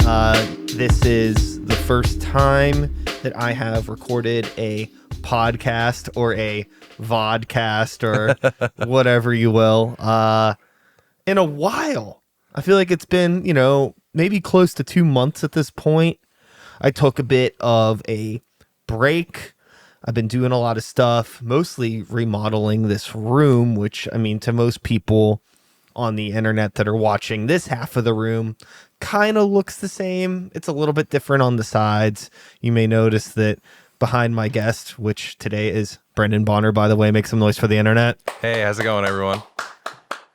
This is the first time that I have recorded a podcast or a vodcast or whatever you will in a while. I feel like it's been, maybe close to 2 months at this point. I took a bit of a break. I've been doing a lot of stuff, mostly remodeling this room, which, to most people on the internet that are watching this half of the room, kind of looks the same. It's a little bit different on the sides. You may notice that behind my guest, which today is Branden Bonner, by the way, make some noise for the internet. Hey, how's it going, everyone?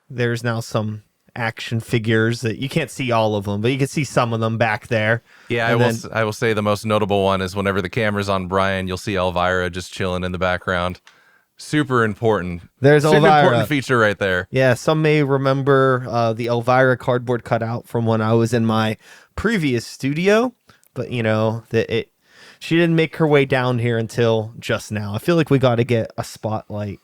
There's now some action figures that you can't see all of them, but you can see some of them back there. Yeah, I will say the most notable one is whenever the camera's on Brian, you'll see Elvira just chilling in the background. Super important. There's Elvira. Super important feature right there. Yeah, some may remember the Elvira cardboard cutout from when I was in my previous studio, but she didn't make her way down here until just now. I feel like we got to get a spotlight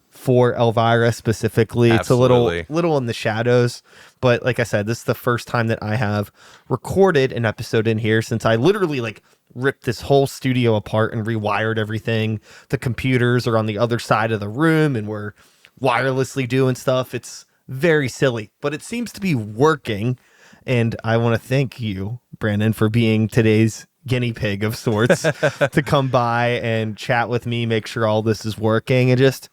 for Elvira specifically. Absolutely. It's a little in the shadows, but like I said, this is the first time that I have recorded an episode in here since I literally ripped this whole studio apart and rewired everything. The computers are on the other side of the room and we're wirelessly doing stuff. It's very silly, but it seems to be working. And I want to thank you, Branden, for being today's guinea pig of sorts to come by and chat with me, make sure all this is working, and just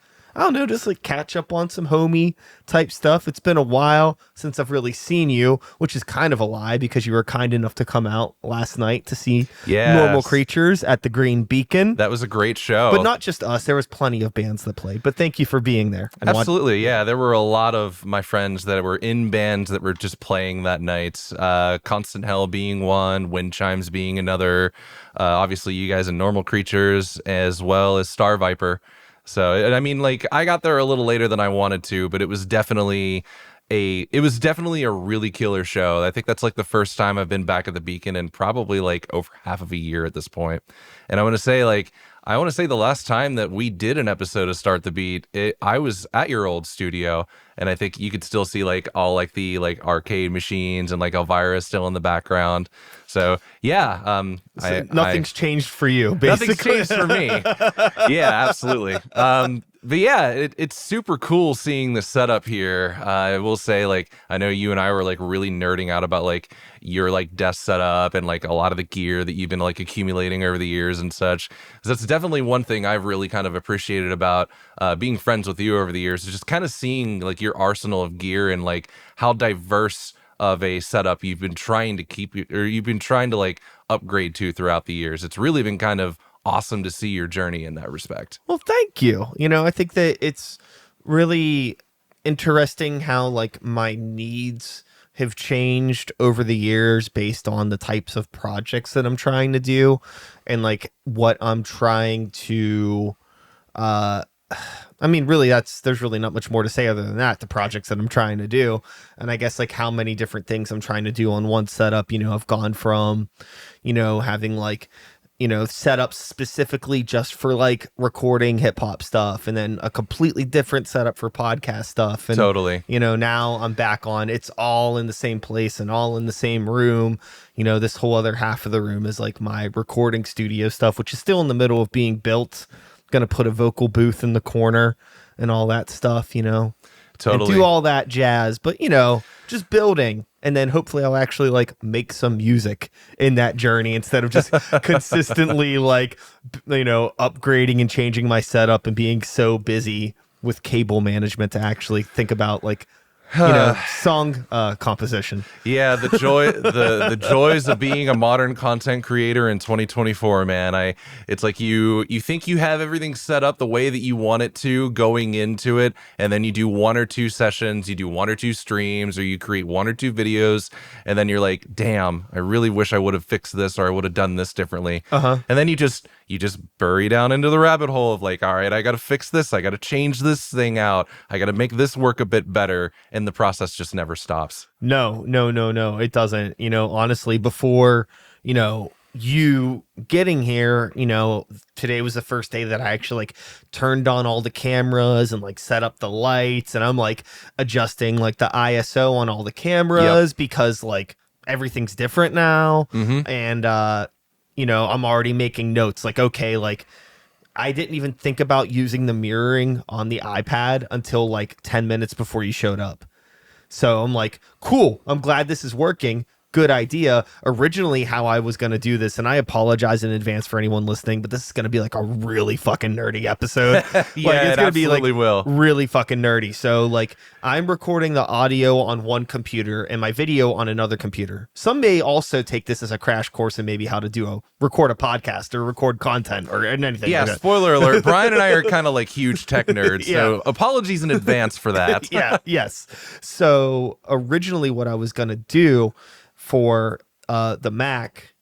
catch up on some homie type stuff. It's been a while since I've really seen you, which is kind of a lie because you were kind enough to come out last night to see Normal Creatures at the Green Beacon. That was a great show. But not just us. There was plenty of bands that played. But thank you for being there. Absolutely, yeah. There were a lot of my friends that were in bands that were just playing that night. Constant Hell being one, Wind Chimes being another. Obviously, you guys in Normal Creatures, as well as Star Viper. So, I got there a little later than I wanted to, but it was definitely a really killer show. I think that's the first time I've been back at the Beacon in probably over half of a year at this point. And I want to say the last time that we did an episode of Start the Beat, I was at your old studio, and I think you could still see all the arcade machines and Elvira still in the background. So yeah, nothing's changed for you. Basically. Nothing's changed for me. Yeah, absolutely. But yeah, it's super cool seeing the setup here. I will say, I know you and I were really nerding out about your desk setup and a lot of the gear that you've been accumulating over the years and such. So that's definitely one thing I've really kind of appreciated about being friends with you over the years, is just kind of seeing your arsenal of gear and how diverse of a setup you've been trying to keep, or you've been trying to upgrade to throughout the years. It's really been kind of awesome to see your journey in that respect. Well, thank you. I think that it's really interesting how my needs have changed over the years based on the types of projects that I'm trying to do and what I'm trying to really there's really not much more to say other than that, the projects that I'm trying to do. And I guess how many different things I'm trying to do on one setup. I've gone from, having setups specifically just for recording hip hop stuff, and then a completely different setup for podcast stuff. And totally, now I'm back on, it's all in the same place and all in the same room. This whole other half of the room is my recording studio stuff, which is still in the middle of being built. Gonna put a vocal booth in the corner and all that stuff, totally, and do all that jazz, but just building. And then hopefully I'll actually make some music in that journey instead of just consistently upgrading and changing my setup and being so busy with cable management to actually think about song composition. Yeah, the joys of being a modern content creator in 2024, man. It's you think you have everything set up the way that you want it to going into it, and then you do 1 or 2 sessions, you do 1 or 2 streams, or you create 1 or 2 videos, and then you're damn, I really wish I would have fixed this, or I would have done this differently. And then you just bury down into the rabbit hole of all right, I got to fix this, I got to change this thing out, I got to make this work a bit better, and the process just never stops. No, it doesn't. Honestly, before, you getting here, today was the first day that I actually turned on all the cameras and set up the lights, and I'm adjusting the ISO on all the cameras because everything's different now. Mm-hmm. And, you know, I'm already making notes like, okay, like I didn't even think about using the mirroring on the iPad until like 10 minutes before you showed up. So I'm like, cool. I'm glad this is working. Good idea. Originally, how I was going to do this, and I apologize in advance for anyone listening, but this is going to be like a really fucking nerdy episode. Yeah, like, it's going to be like will. really fucking nerdy. So like I'm recording the audio on one computer and my video on another computer. Some may also take this as a crash course in maybe how to record a podcast or record content or anything. Yeah, like that. spoiler alert. Brian and I are kind of like huge tech nerds, so apologies in advance for that. Yes. So originally what I was going to do for the Mac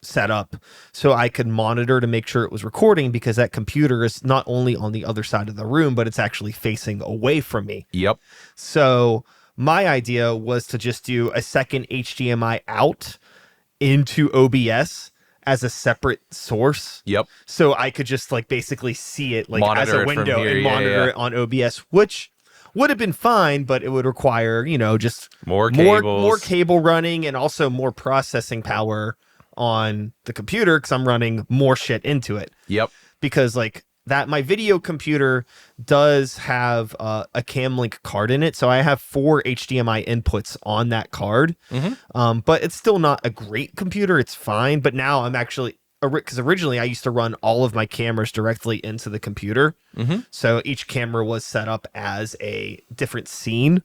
setup, so I could monitor to make sure it was recording, because that computer is not only on the other side of the room, but it's actually facing away from me. Yep. So my idea was to just do a second HDMI out into OBS as a separate source. Yep. So I could just like basically see it like Monitor as a window here, and monitor it on OBS, which would have been fine, but it would require, you know, just more cables, more cable running, and also more processing power on the computer, because I'm running more shit into it. Yep. Because like that, my video computer does have a Camlink card in it, so I have 4 HDMI inputs on that card. Mm-hmm. But it's still not a great computer. It's fine, but now I'm actually, because originally I used to run all of my cameras directly into the computer. Mm-hmm. So each camera was set up as a different scene,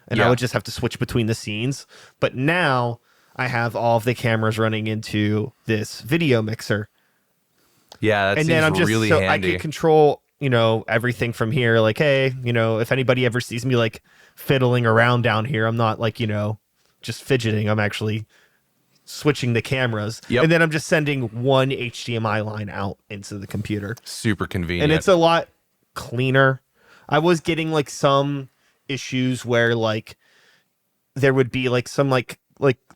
and I would just have to switch between the scenes. But now I have all of the cameras running into this video mixer. Yeah, that and seems then I'm just really so handy. I can control, you know, everything from here. Like, hey, you know, if anybody ever sees me like fiddling around down here, I'm not like, you know, just fidgeting. I'm actually switching the cameras. Yep. And then I'm just sending one HDMI line out into the computer. Super convenient. And it's a lot cleaner. I was getting like some issues where like there would be like some like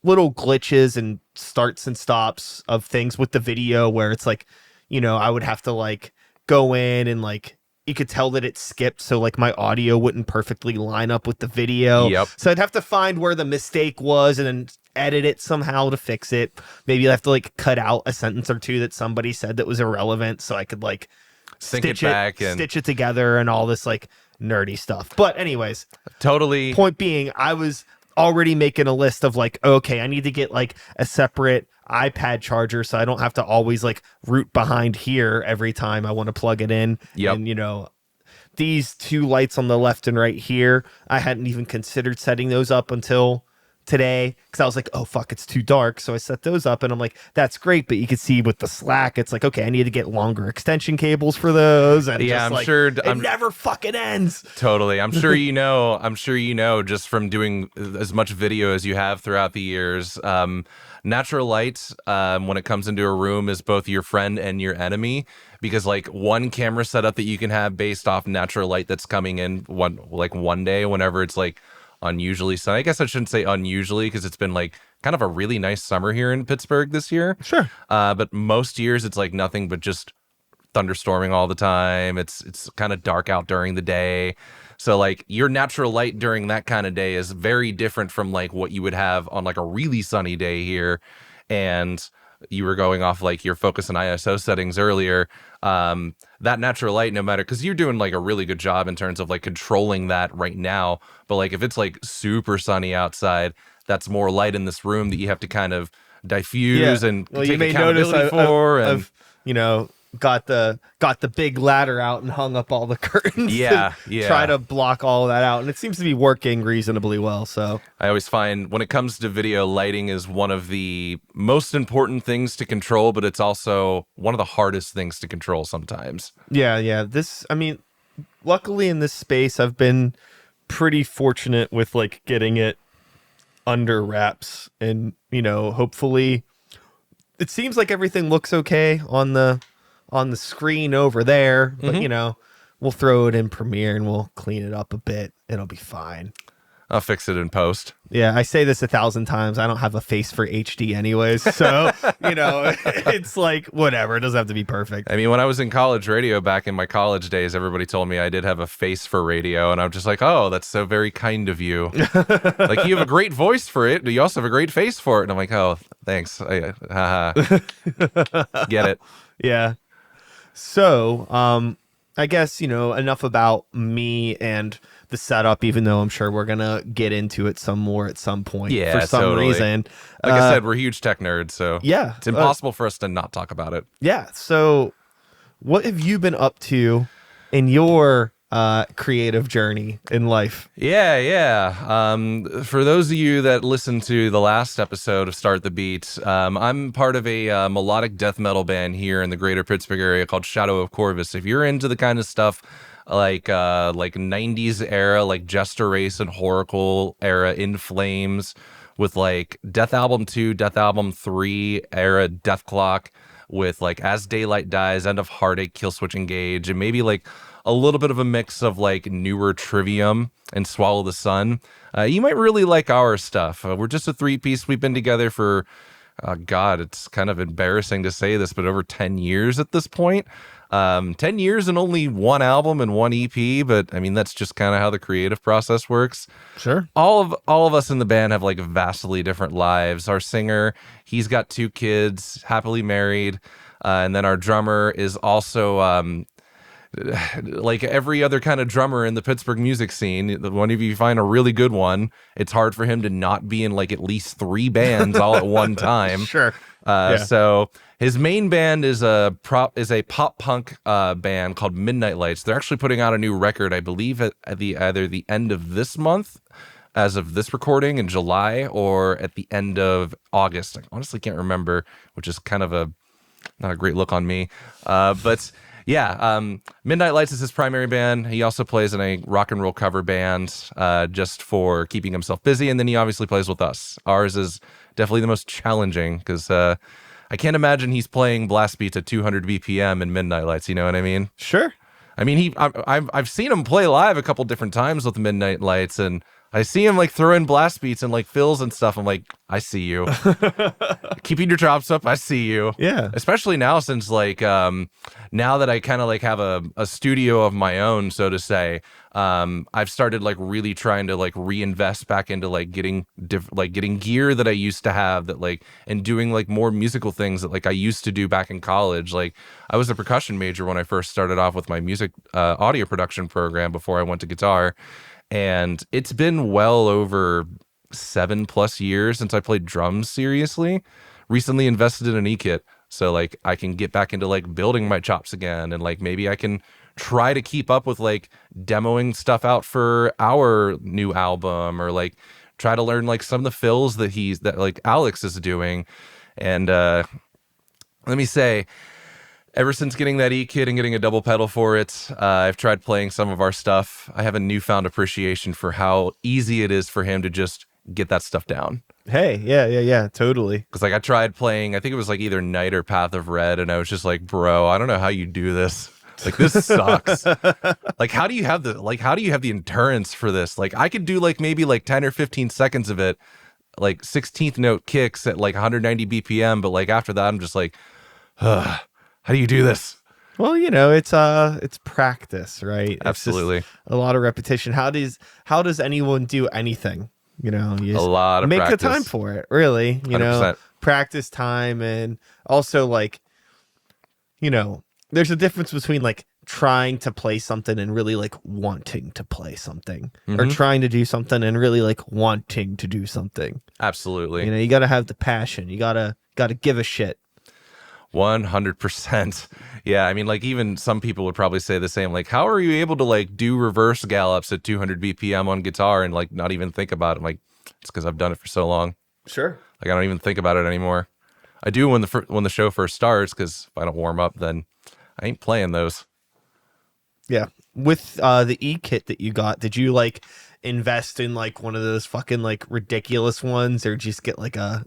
little glitches and starts and stops of things with the video, where it's like, you know, I would have to like go in and like you could tell that it skipped, so like my audio wouldn't perfectly line up with the video. Yep. So I'd have to find where the mistake was and then edit it somehow to fix it. Maybe I have to like cut out a sentence or two that somebody said that was irrelevant, so I could like Sync stitch it together and all this like nerdy stuff. But anyways, totally. Point being, I was already making a list of like, okay, I need to get like a separate iPad charger, so I don't have to always like root behind here every time I want to plug it in. Yep. And you know, these 2 lights on the left and right here, I hadn't even considered setting those up until today, because I was like, oh fuck, it's too dark. So I set those up, and I'm like, that's great, but you can see with the slack, it's like, okay, I need to get longer extension cables for those. And yeah, just, I'm like, sure it never fucking ends. Totally. I'm sure you know just from doing as much video as you have throughout the years, natural light, when it comes into a room, is both your friend and your enemy, because like one camera setup that you can have based off natural light that's coming in one day whenever it's like unusually sunny. I guess I shouldn't say unusually, because it's been like kind of a really nice summer here in Pittsburgh this year. Sure. But most years it's like nothing but just thunderstorming all the time. It's kind of dark out during the day. So like your natural light during that kind of day is very different from like what you would have on like a really sunny day here. And you were going off like your focus and ISO settings earlier. That natural light, no matter, because you're doing like a really good job in terms of like controlling that right now. But like if it's like super sunny outside, that's more light in this room that you have to kind of diffuse and take you may accountability notice for. I've, you know, got the big ladder out and hung up all the curtains. Yeah. Try to block all of that out, and it seems to be working reasonably well. So I always find when it comes to video, lighting is one of the most important things to control, but it's also one of the hardest things to control sometimes. Yeah. This, I mean, luckily in this space, I've been pretty fortunate with like getting it under wraps, and you know, hopefully it seems like everything looks okay on the screen over there, but you know, we'll throw it in Premiere and we'll clean it up a bit. It'll be fine. I'll fix it in post. Yeah, I say this 1,000 times. I don't have a face for HD anyways. So, it's like, whatever. It doesn't have to be perfect. I mean, when I was in college radio back in my college days, everybody told me I did have a face for radio. And I'm just like, oh, that's so very kind of you. Like, you have a great voice for it. You also have a great face for it. And I'm like, oh, thanks. Get it. Yeah. So, I guess, enough about me and the setup, even though I'm sure we're going to get into it some more at some point for some totally. reason. Like I said, we're huge tech nerds, so yeah, it's impossible for us to not talk about it. Yeah. So what have you been up to in your creative journey in life? Yeah. For those of you that listened to the last episode of Start the Beat, I'm part of a melodic death metal band here in the greater Pittsburgh area called Shadow of Corvus. If you're into the kind of stuff like 90s era, like Jester Race and Horacle era In Flames, with like Death Album 2, Death Album 3 era Death Clock, with like As Daylight Dies, End of Heartache, Killswitch Engage, and maybe like a little bit of a mix of like newer Trivium and Swallow the Sun, you might really like our stuff. We're just a 3-piece. We've been together for, God, it's kind of embarrassing to say this, but over 10 years at this point. 10 years and only one album and one EP, but I mean, that's just kind of how the creative process works. Sure. All of us in the band have like vastly different lives. Our singer, he's got 2 kids, happily married. And then our drummer is also, like every other kind of drummer in the Pittsburgh music scene. One of you find a really good one, it's hard for him to not be in like at least 3 bands all at one time. Sure. So his main band is a pop punk band called Midnight Lights. They're actually putting out a new record, I believe, at either the end of this month, as of this recording in July, or at the end of August. I honestly can't remember, which is kind of not a great look on me. But yeah, Midnight Lights is his primary band. He also plays in a rock and roll cover band just for keeping himself busy. And then he obviously plays with us. Ours is definitely the most challenging because I can't imagine he's playing blast beats at 200 BPM in Midnight Lights. You know what I mean? Sure. I mean, I've seen him play live a couple different times with Midnight Lights, and I see him like throw in blast beats and like fills and stuff. I'm like, I see you. Keeping your chops up, I see you. Yeah. Especially now, since like now that I kind of like have a studio of my own, so to say, I've started like really trying to like reinvest back into like getting gear that I used to have, that like, and doing like more musical things that like I used to do back in college. Like I was a percussion major when I first started off with my music audio production program before I went to guitar. And it's been well over 7+ years since I played drums seriously. Recently invested in an e-kit, so like I can get back into like building my chops again, and like maybe I can try to keep up with like demoing stuff out for our new album, or like try to learn like some of the fills that like Alex is doing. And let me say, ever since getting that e-kit and getting a double pedal for it, I've tried playing some of our stuff. I have a newfound appreciation for how easy it is for him to just get that stuff down. Hey, yeah, totally. Because like I tried playing, I think it was like either Night or Path of Red, and I was just like, bro, I don't know how you do this. Like, this sucks. Like, how do you have the endurance for this? Like, I could do like maybe like 10 or 15 seconds of it, like 16th note kicks at like 190 BPM, but like after that, I'm just like, how do you do this? Well, it's practice, right? It's Absolutely. just a lot of repetition. How does anyone do anything? You a lot of make practice. the time for it, really. 100%. Practice time, and also like, there's a difference between like trying to play something and really like wanting to play something, or trying to do something and really like wanting to do something. Absolutely. You got to have the passion. You gotta give a shit. 100%. Yeah, I mean, like even some people would probably say the same. Like, how are you able to like do reverse gallops at 200 BPM on guitar and like not even think about it? I'm like, it's because I've done it for so long. Sure. Like I don't even think about it anymore. I do when the show first starts, because if I don't warm up, then I ain't playing those. Yeah. With the e-kit that you got, did you like invest in like one of those fucking like ridiculous ones, or just get like a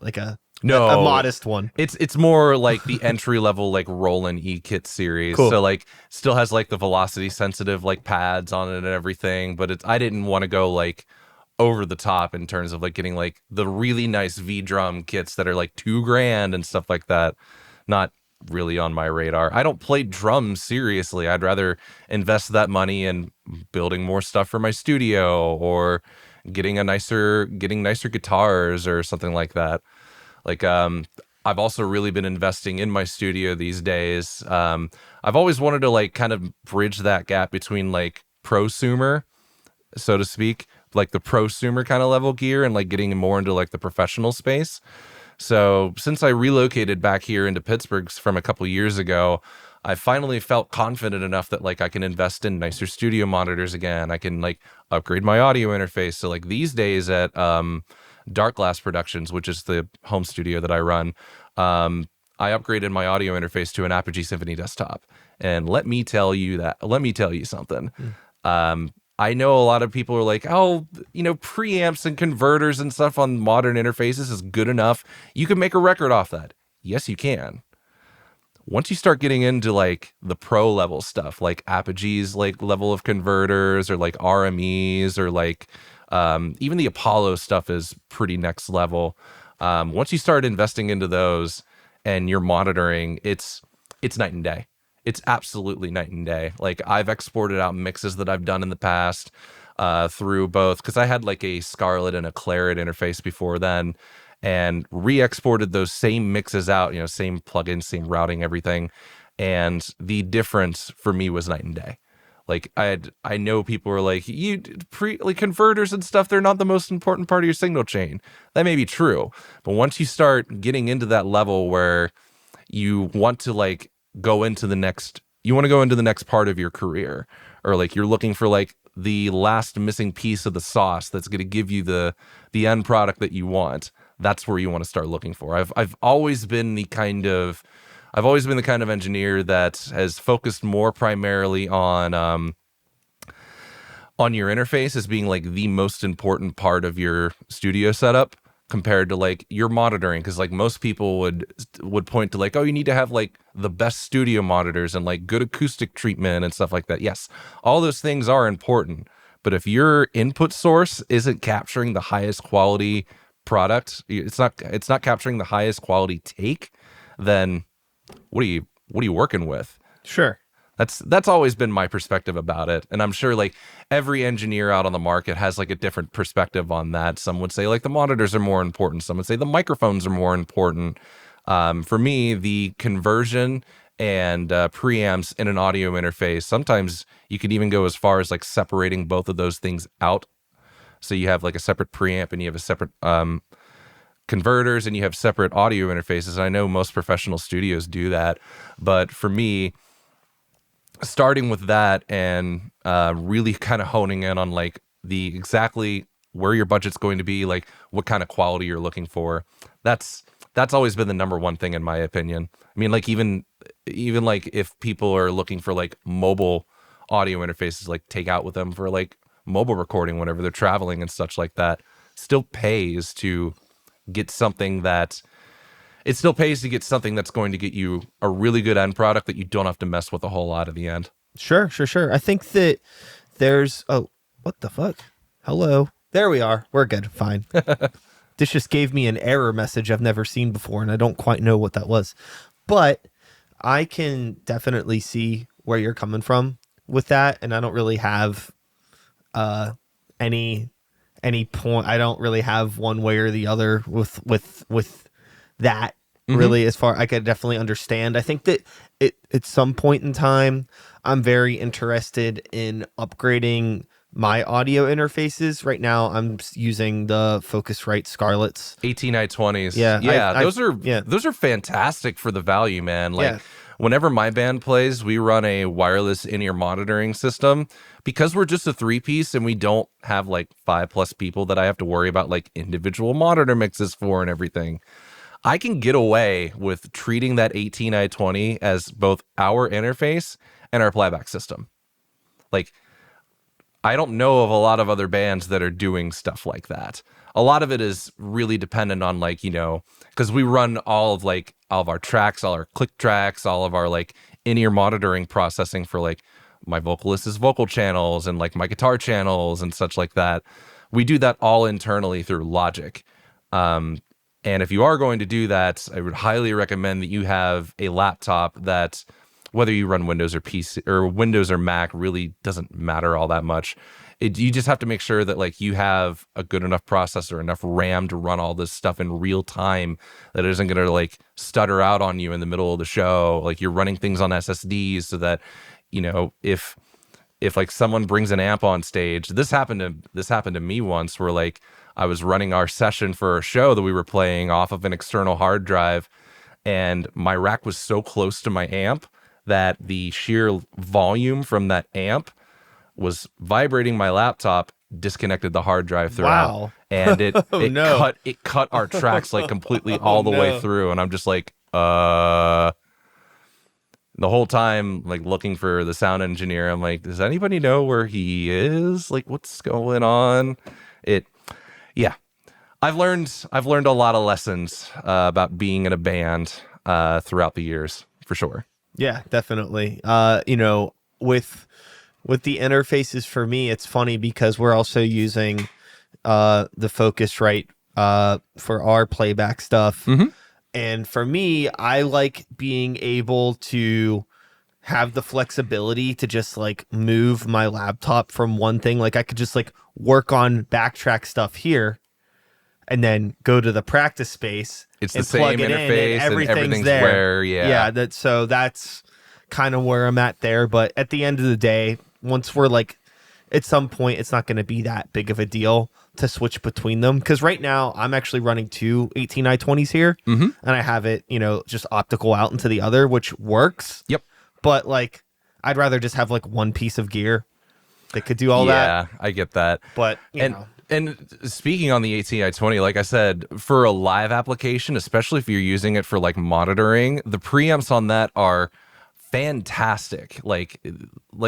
No, a modest one? It's more like the entry level like Roland e-kit series. Cool. So like still has like the velocity sensitive like pads on it and everything, but I didn't want to go like over the top in terms of like getting like the really nice V drum kits that are like $2,000 and stuff like that. Not really on my radar. I don't play drums seriously. I'd rather invest that money in building more stuff for my studio or getting nicer guitars or something like that. Like I've also really been investing in my studio these days. I've always wanted to like kind of bridge that gap between like prosumer, so to speak, like the prosumer kind of level gear and like getting more into like the professional space. So since I relocated back here into Pittsburgh from a couple years ago, I finally felt confident enough that like I can invest in nicer studio monitors again. I can like upgrade my audio interface. So like these days at Dark Glass Productions, which is the home studio that I run, I upgraded my audio interface to an Apogee Symphony desktop. And let me tell you something. I know a lot of people are like, oh, you know, preamps and converters and stuff on modern interfaces is good enough. You can make a record off that. Yes, you can. Once you start getting into like the pro level stuff, like Apogee's like level of converters or like RMEs or like even the Apollo stuff is pretty next level. Once you start investing into those and you're monitoring, it's night and day. It's absolutely night and day. Like I've exported out mixes that I've done in the past through both, because I had like a Scarlett and a Claret interface before then, and re-exported those same mixes out, you know, same plugins, same routing, everything. And the difference for me was night and day. Like I know people are like, like converters and stuff, they're not the most important part of your signal chain. That may be true. But once you start getting into that level where you want to like go into the next part of your career, or like you're looking for like the last missing piece of the sauce that's going to give you the end product that you want, that's where you want to start looking for. I've always been the kind of engineer that has focused more primarily on your interface as being like the most important part of your studio setup, compared to like your monitoring, because like most people would point to like, oh, you need to have like the best studio monitors and like good acoustic treatment and stuff like that. Yes, all those things are important, but if your input source isn't capturing the highest quality product, it's not capturing the highest quality take, then what are you working with? Sure. That's always been my perspective about it. And I'm sure like every engineer out on the market has like a different perspective on that. Some would say like the monitors are more important. Some would say the microphones are more important. For me, the conversion and preamps in an audio interface, sometimes you could even go as far as like separating both of those things out. So you have like a separate preamp and you have a separate converters and you have separate audio interfaces. And I know most professional studios do that. But for me, starting with that and really kind of honing in on like the exactly where your budget's going to be, like what kind of quality you're looking for. That's always been the number one thing in my opinion. I mean, like even like if people are looking for like mobile audio interfaces, like take out with them for like mobile recording whenever they're traveling and such like that, still pays to get something that's going to get you a really good end product that you don't have to mess with a whole lot at the end. Sure. I think that there's what the fuck? Hello. There we are. We're good. Fine. This just gave me an error message I've never seen before, and I don't quite know what that was. But I can definitely see where you're coming from with that, and I don't really have any point. I don't really have one way or the other with that. Mm-hmm. Really, as far I could definitely understand. I think that at some point in time, I'm very interested in upgrading my audio interfaces. Right now, I'm using the Focusrite Scarletts 18i20s. Yeah, those are fantastic for the value, man. Like whenever my band plays, we run a wireless in-ear monitoring system because we're just a 3-piece and we don't have like 5+ people that I have to worry about like individual monitor mixes for and everything. I can get away with treating that 18i20 as both our interface and our playback system. Like, I don't know of a lot of other bands that are doing stuff like that. A lot of it is really dependent on like, you know, because we run all of our tracks, all our click tracks, all of our like in-ear monitoring processing for like my vocalist's vocal channels and like my guitar channels and such like that. we do that all internally through Logic. And if you are going to do that, I would highly recommend that you have a laptop that, whether you run Windows or PC or Windows or Mac, really doesn't matter all that much. You just have to make sure that like you have a good enough processor, enough RAM to run all this stuff in real time, that it isn't going to like stutter out on you in the middle of the show. Like you're running things on SSDs so that, you know, if like someone brings an amp on stage, this happened to me once, where like I was running our session for a show that we were playing off of an external hard drive, and my rack was so close to my amp that the sheer volume from that amp was vibrating my laptop, disconnected the hard drive throughout. Wow. And it no. cut our tracks like completely all the way through. And I'm just like, the whole time, like looking for the sound engineer, I'm like, does anybody know where he is? Like, what's going on? Yeah. I've learned a lot of lessons about being in a band throughout the years, for sure. Yeah, definitely. You know, with the interfaces for me, it's funny because we're also using the Focusrite for our playback stuff. Mm-hmm. And for me, I like being able to have the flexibility to just like move my laptop from one thing. Like I could just like work on backtrack stuff here and then go to the practice space. It's and the same plug it interface in, and everything's there. where, Yeah, that's kind of where I'm at there. But at the end of the day, once we're like, at some point, it's not going to be that big of a deal to switch between them. Because right now, I'm actually running two 18i20s here, Mm-hmm. and I have it, you know, just optical out into the other, which works. Yep. But like, I'd rather just have like one piece of gear that could do all that. Yeah, I get that. But you know. And speaking on the 18i20, like I said, for a live application, especially if you're using it for like monitoring, the preamps on that are fantastic. Like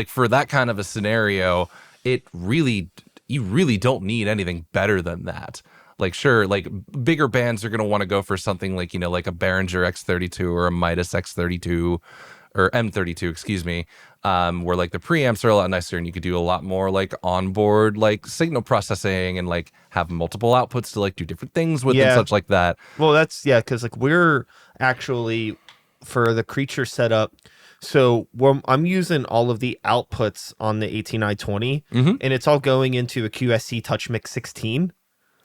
for that kind of a scenario, you really don't need anything better than that. Like, sure, like bigger bands are going to want to go for something like, you know, like a Behringer X32 or a Midas X32 or M32, excuse me, where like the preamps are a lot nicer and you could do a lot more like onboard like signal processing and like have multiple outputs to like do different things with and such like that. Well, that's, yeah, because like we're actually, for the Creature setup, so I'm using all of the outputs on the 18i20, Mm-hmm. and it's all going into a QSC Touch Mix 16.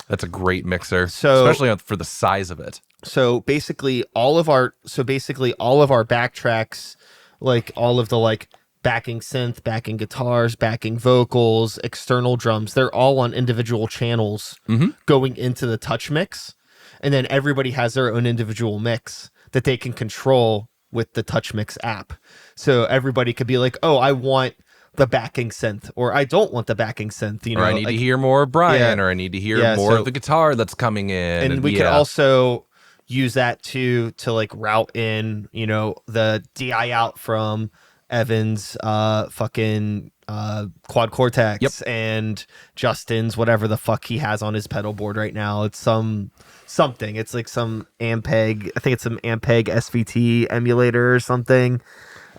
That's a great mixer, So, especially for the size of it. So basically all of our backtracks, like all of the like backing synth, backing guitars, backing vocals, external drums, they're all on individual channels going into the Touch Mix. And then everybody has their own individual mix that they can control with the Touch Mix app. So everybody could be like, oh, I want the backing synth, or I don't want the backing synth, you know, or I need to hear more of Brian, or I need to hear more of the guitar that's coming in. And we could also use that to like route in, you know, the DI out from Evan's fucking quad cortex and Justin's whatever the fuck he has on his pedal board right now. It's something. It's like some Ampeg. I think it's some Ampeg SVT emulator or something.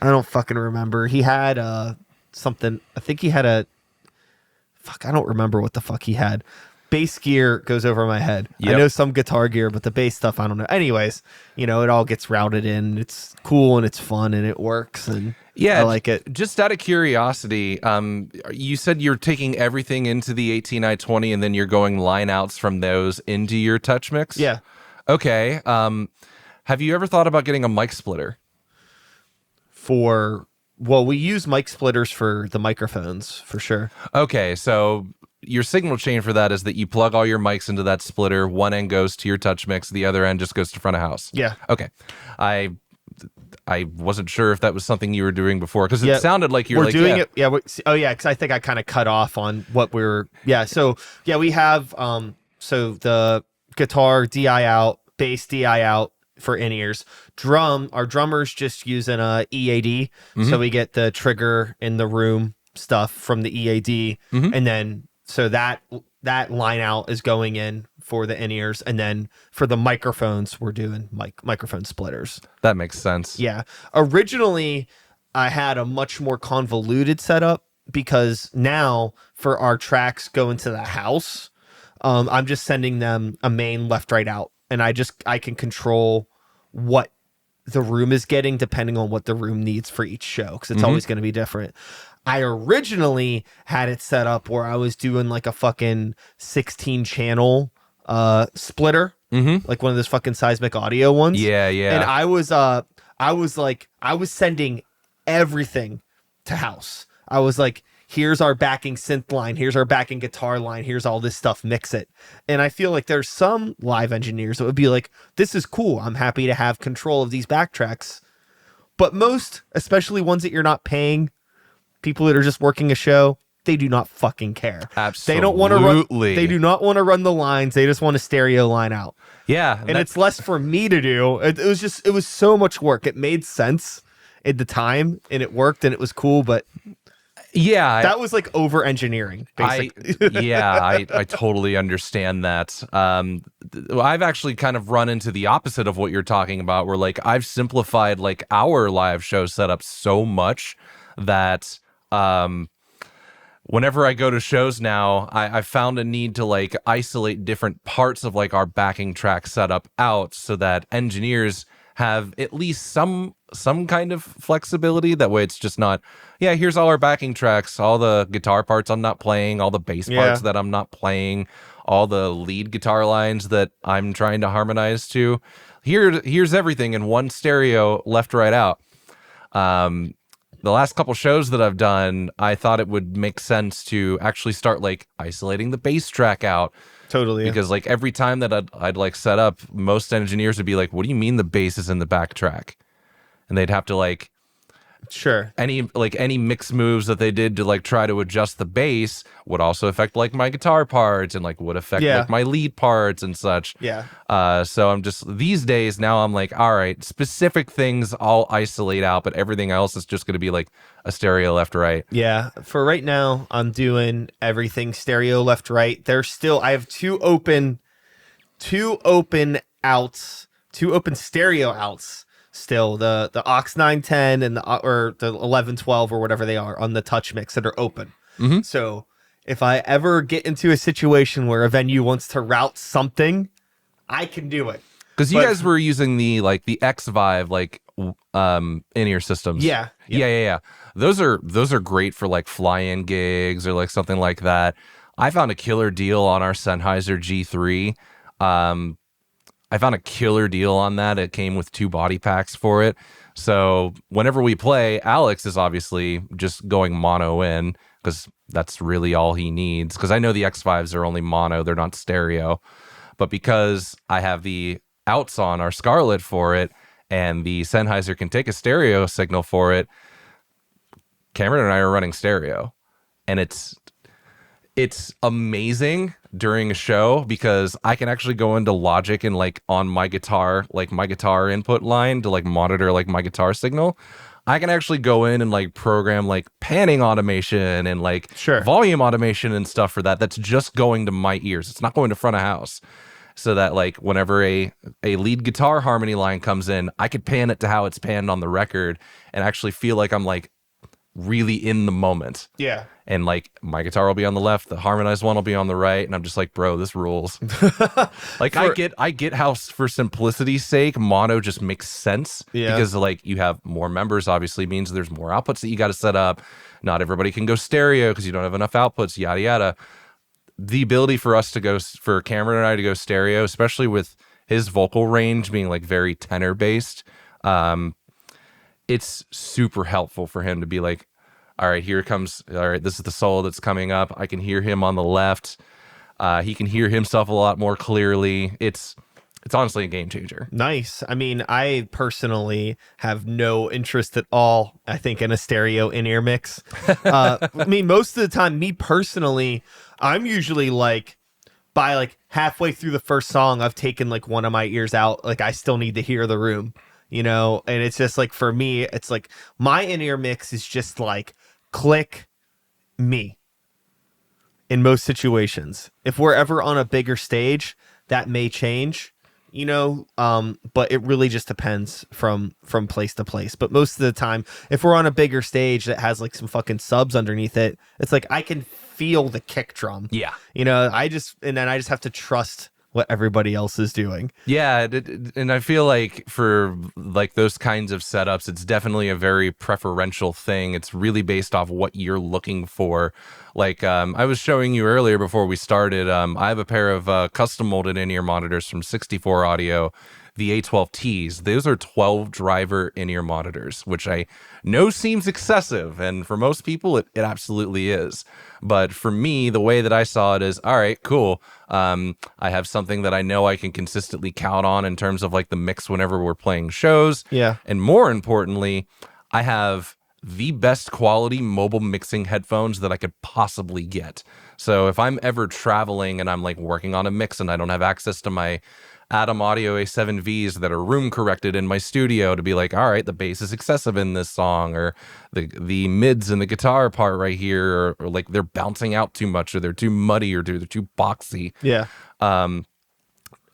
I don't fucking remember. He had something. I think he had I don't remember what the fuck he had. Bass gear goes over my head. Yep. I know some guitar gear, but the bass stuff, I don't know. Anyways, you know, it all gets routed in. It's cool and it's fun and it works. And I like it. Just out of curiosity, you said you're taking everything into the 18i20 and then you're going line outs from those into your Touch Mix? Yeah. Okay. Have you ever thought about getting a mic splitter? Well, we use mic splitters for the microphones for sure. Okay, so your signal chain for that is that you plug all your mics into that splitter. One end goes to your Touch Mix, the other end just goes to front of house. Yeah. Okay. I wasn't sure if that was something you were doing before, because it sounded like you were doing it. Yeah. Because I think I kind of cut off on what we were. Yeah. So yeah, we have so the guitar DI out, bass DI out for in-ears. Our drummer's just using a EAD, so we get the trigger in the room stuff from the EAD, and then so that line out is going in for the in-ears, and then for the microphones we're doing microphone splitters. That makes sense. Yeah. Originally I had a much more convoluted setup because now for our tracks going to the house, I'm just sending them a main left, right, out. And I can control what the room is getting depending on what the room needs for each show, because it's always going to be different. I originally had it set up where I was doing like a fucking 16 channel splitter, like one of those fucking seismic audio ones. Yeah, yeah. And I was sending everything to house. I was like, here's our backing synth line, here's our backing guitar line, here's all this stuff, mix it. And I feel like there's some live engineers that would be like, this is cool, I'm happy to have control of these backtracks. But most, especially ones that you're not paying, people that are just working a show, they do not fucking care. Absolutely. They don't want to run. They do not want to run the lines. They just want a stereo line out. Yeah, and it's less for me to do. It was so much work. It made sense at the time, and it worked, and it was cool. But yeah, that was like over engineering. Basically. I totally understand that. I've actually kind of run into the opposite of what you're talking about, where like I've simplified like our live show setup so much that whenever I go to shows now, I found a need to like isolate different parts of like our backing track setup out so that engineers have at least some kind of flexibility. That way it's just not, yeah, here's all our backing tracks, all the guitar parts I'm not playing, all the bass parts that I'm not playing, all the lead guitar lines that I'm trying to harmonize to. Here's everything in one stereo, left, right, out. The last couple shows that I've done, I thought it would make sense to actually start like isolating the bass track out. Totally. Because like every time that I'd like set up, most engineers would be like, what do you mean the bass is in the back track? And they'd have to like, sure, any mix moves that they did to like try to adjust the bass would also affect like my guitar parts and like would affect like my lead parts and such. So I'm just, these days now I'm like, all right, specific things I'll isolate out, but everything else is just going to be like a stereo left, right. Yeah, for right now I'm doing everything stereo left, right. I have two open stereo outs still, the aux 910 and the 1112 or whatever they are on the touch mix that are open. So if I ever get into a situation where a venue wants to route something, I can do it. Because you guys were using the X Vive in-ear systems. Yeah. Those are great for like fly-in gigs or like something like that. I found a killer deal on our Sennheiser G3. I found a killer deal on that. It came with 2 body packs for it. So whenever we play, Alex is obviously just going mono in because that's really all he needs. Because I know the X5s are only mono, they're not stereo. But because I have the outs on our Scarlett for it, and the Sennheiser can take a stereo signal for it, Cameron and I are running stereo. And it's amazing during a show because I can actually go into Logic and like on my guitar, like my guitar input line to like monitor like my guitar signal. I can actually go in and like program like panning automation and like volume automation and stuff for that. That's just going to my ears. It's not going to front of house. So that like whenever a lead guitar harmony line comes in, I could pan it to how it's panned on the record and actually feel like I'm like really in the moment. Yeah. And like my guitar will be on the left, the harmonized one will be on the right, and I'm just like, bro, this rules. Like I get how for simplicity's sake, mono just makes sense because like you have more members, obviously means there's more outputs that you got to set up. Not everybody can go stereo because you don't have enough outputs, yada yada. The ability for us to go, for Cameron and I to go stereo, especially with his vocal range being like very tenor based, it's super helpful for him to be like, all right, here it comes. All right, this is the solo that's coming up. I can hear him on the left. He can hear himself a lot more clearly. It's honestly a game changer. Nice. I mean, I personally have no interest at all, I think, in a stereo in-ear mix. I mean, most of the time, me personally, I'm usually like, by like halfway through the first song, I've taken like one of my ears out. Like I still need to hear the room, you know? And it's just like, for me, it's like my in-ear mix is just like, click me in most situations. If we're ever on a bigger stage, that may change, but it really just depends from place to place. But most of the time, if we're on a bigger stage that has like some fucking subs underneath it, it's like I can feel the kick drum. Yeah. Then I just have to trust what everybody else is doing. Yeah, and I feel like for like those kinds of setups, it's definitely a very preferential thing. It's really based off what you're looking for. Like I was showing you earlier before we started, I have a pair of custom molded in-ear monitors from 64 Audio, the A12Ts. Those are 12 driver in-ear monitors, which I know seems excessive, and for most people it absolutely is. But for me, the way that I saw it is, all right, cool. I have something that I know I can consistently count on in terms of like the mix whenever we're playing shows. Yeah. And more importantly, I have the best quality mobile mixing headphones that I could possibly get. So if I'm ever traveling and I'm like working on a mix and I don't have access to my Atom Audio A7Vs that are room corrected in my studio to be like, all right, the bass is excessive in this song, or the mids and the guitar part right here, or like they're bouncing out too much, or they're too muddy, or they're too boxy. Yeah. I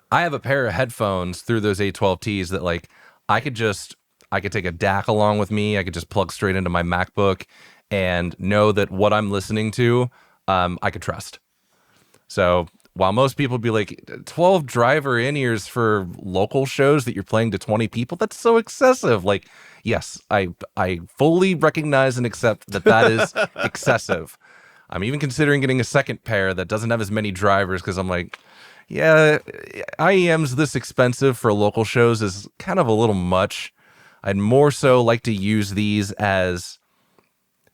have a pair of headphones through those A12Ts that like I could take a DAC along with me. I could just plug straight into my MacBook and know that what I'm listening to, I could trust. So while most people be like 12 driver in-ears for local shows that you're playing to 20 people, that's so excessive. Like, yes, I fully recognize and accept that is excessive. I'm even considering getting a second pair that doesn't have as many drivers because I'm like, yeah, IEM's this expensive for local shows is kind of a little much. I'd more so like to use these as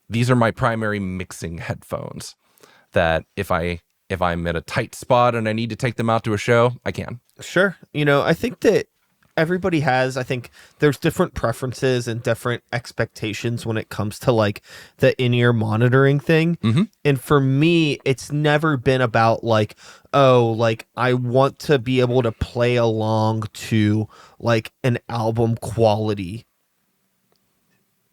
these are my primary mixing headphones that if I'm at a tight spot and I need to take them out to a show, I can. Sure. I think that I think there's different preferences and different expectations when it comes to like the in-ear monitoring thing. Mm-hmm. And for me, it's never been about like, oh, like I want to be able to play along to like an album quality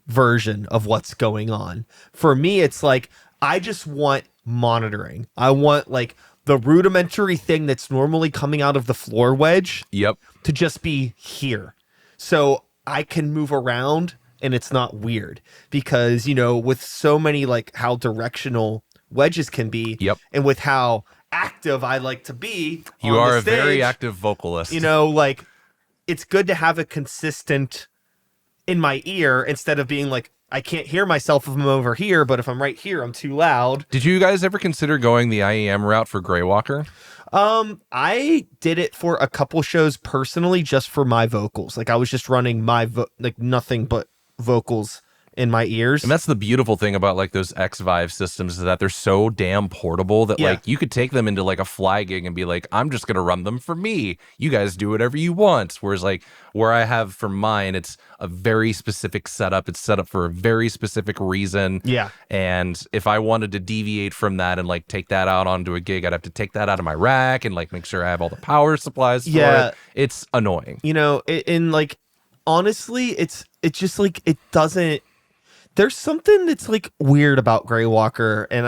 version of what's going on. For me, it's like, I just want monitoring. I want like the rudimentary thing that's normally coming out of the floor wedge to just be here. So I can move around and it's not weird because, with so many like how directional wedges can be and with how active I like to be. You are a very active vocalist. Like it's good to have a consistent in my ear instead of being like, I can't hear myself if I'm over here, but if I'm right here, I'm too loud. Did you guys ever consider going the IEM route for Greywalker? I did it for a couple shows personally, just for my vocals. Like I was just running my like nothing but vocals in my ears. And that's the beautiful thing about like those X Vive systems is that they're so damn portable that like you could take them into like a fly gig and be like, I'm just going to run them for me. You guys do whatever you want. Whereas like where I have for mine, it's a very specific setup. It's set up for a very specific reason. Yeah. And if I wanted to deviate from that and like take that out onto a gig, I'd have to take that out of my rack and like make sure I have all the power supplies for it. It's annoying. In like, honestly, it's just like, it doesn't, there's something that's like weird about Greywalker, and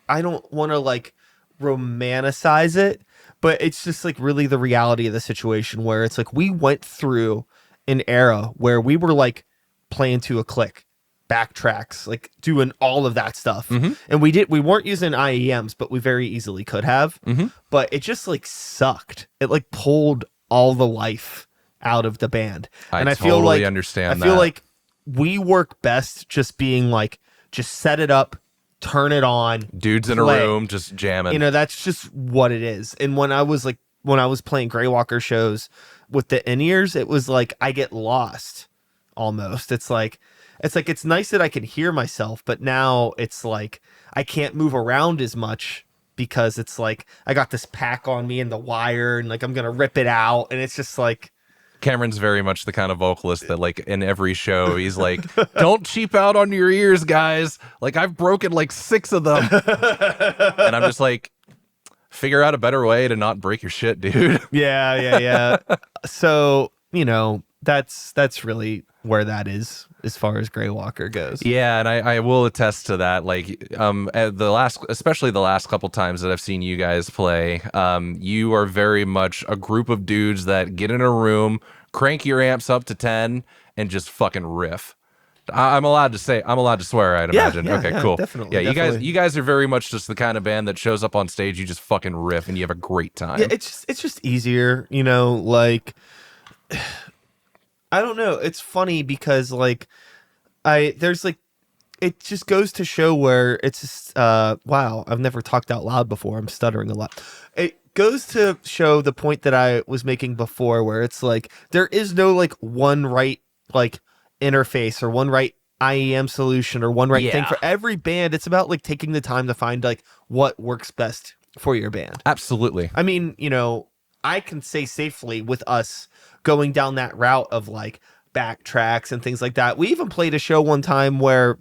I don't want to like romanticize it, but it's just like really the reality of the situation where it's like we went through an era where we were like playing to a click, backtracks, like doing all of that stuff. Mm-hmm. And we weren't using IEMs, but we very easily could have. Mm-hmm. But it just like sucked. It like pulled all the life out of the band. And I feel like understand I feel like we work best just being like, just set it up, turn it on. Dudes in a room, just jamming. That's just what it is. And when I was playing Greywalker shows with the in-ears, it was like, I get lost almost. It's nice that I can hear myself, but now it's like, I can't move around as much because it's like, I got this pack on me and the wire and like, I'm going to rip it out. And it's just like, Cameron's very much the kind of vocalist that like in every show he's like, don't cheap out on your ears, guys. Like I've broken like 6 of them. And I'm just like, figure out a better way to not break your shit, dude. Yeah. So, that's really where that is as far as Grey Walker goes. Yeah, and I will attest to that. Like, especially the last couple times that I've seen you guys play, you are very much a group of dudes that get in a room, crank your amps up to 10, and just fucking riff. I'm allowed to swear, I'd imagine. Okay, cool. Definitely. You guys are very much just the kind of band that shows up on stage, you just fucking riff, and you have a great time. Yeah, it's just easier, like I don't know. It's funny because like there's like it just goes to show where it's just wow, I've never talked out loud before. I'm stuttering a lot. It goes to show the point that I was making before where it's like there is no like one right like interface or one right IEM solution or one right thing for every band. It's about like taking the time to find like what works best for your band. Absolutely. I mean, I can say safely with us going down that route of like backtracks and things like that. We even played a show one time where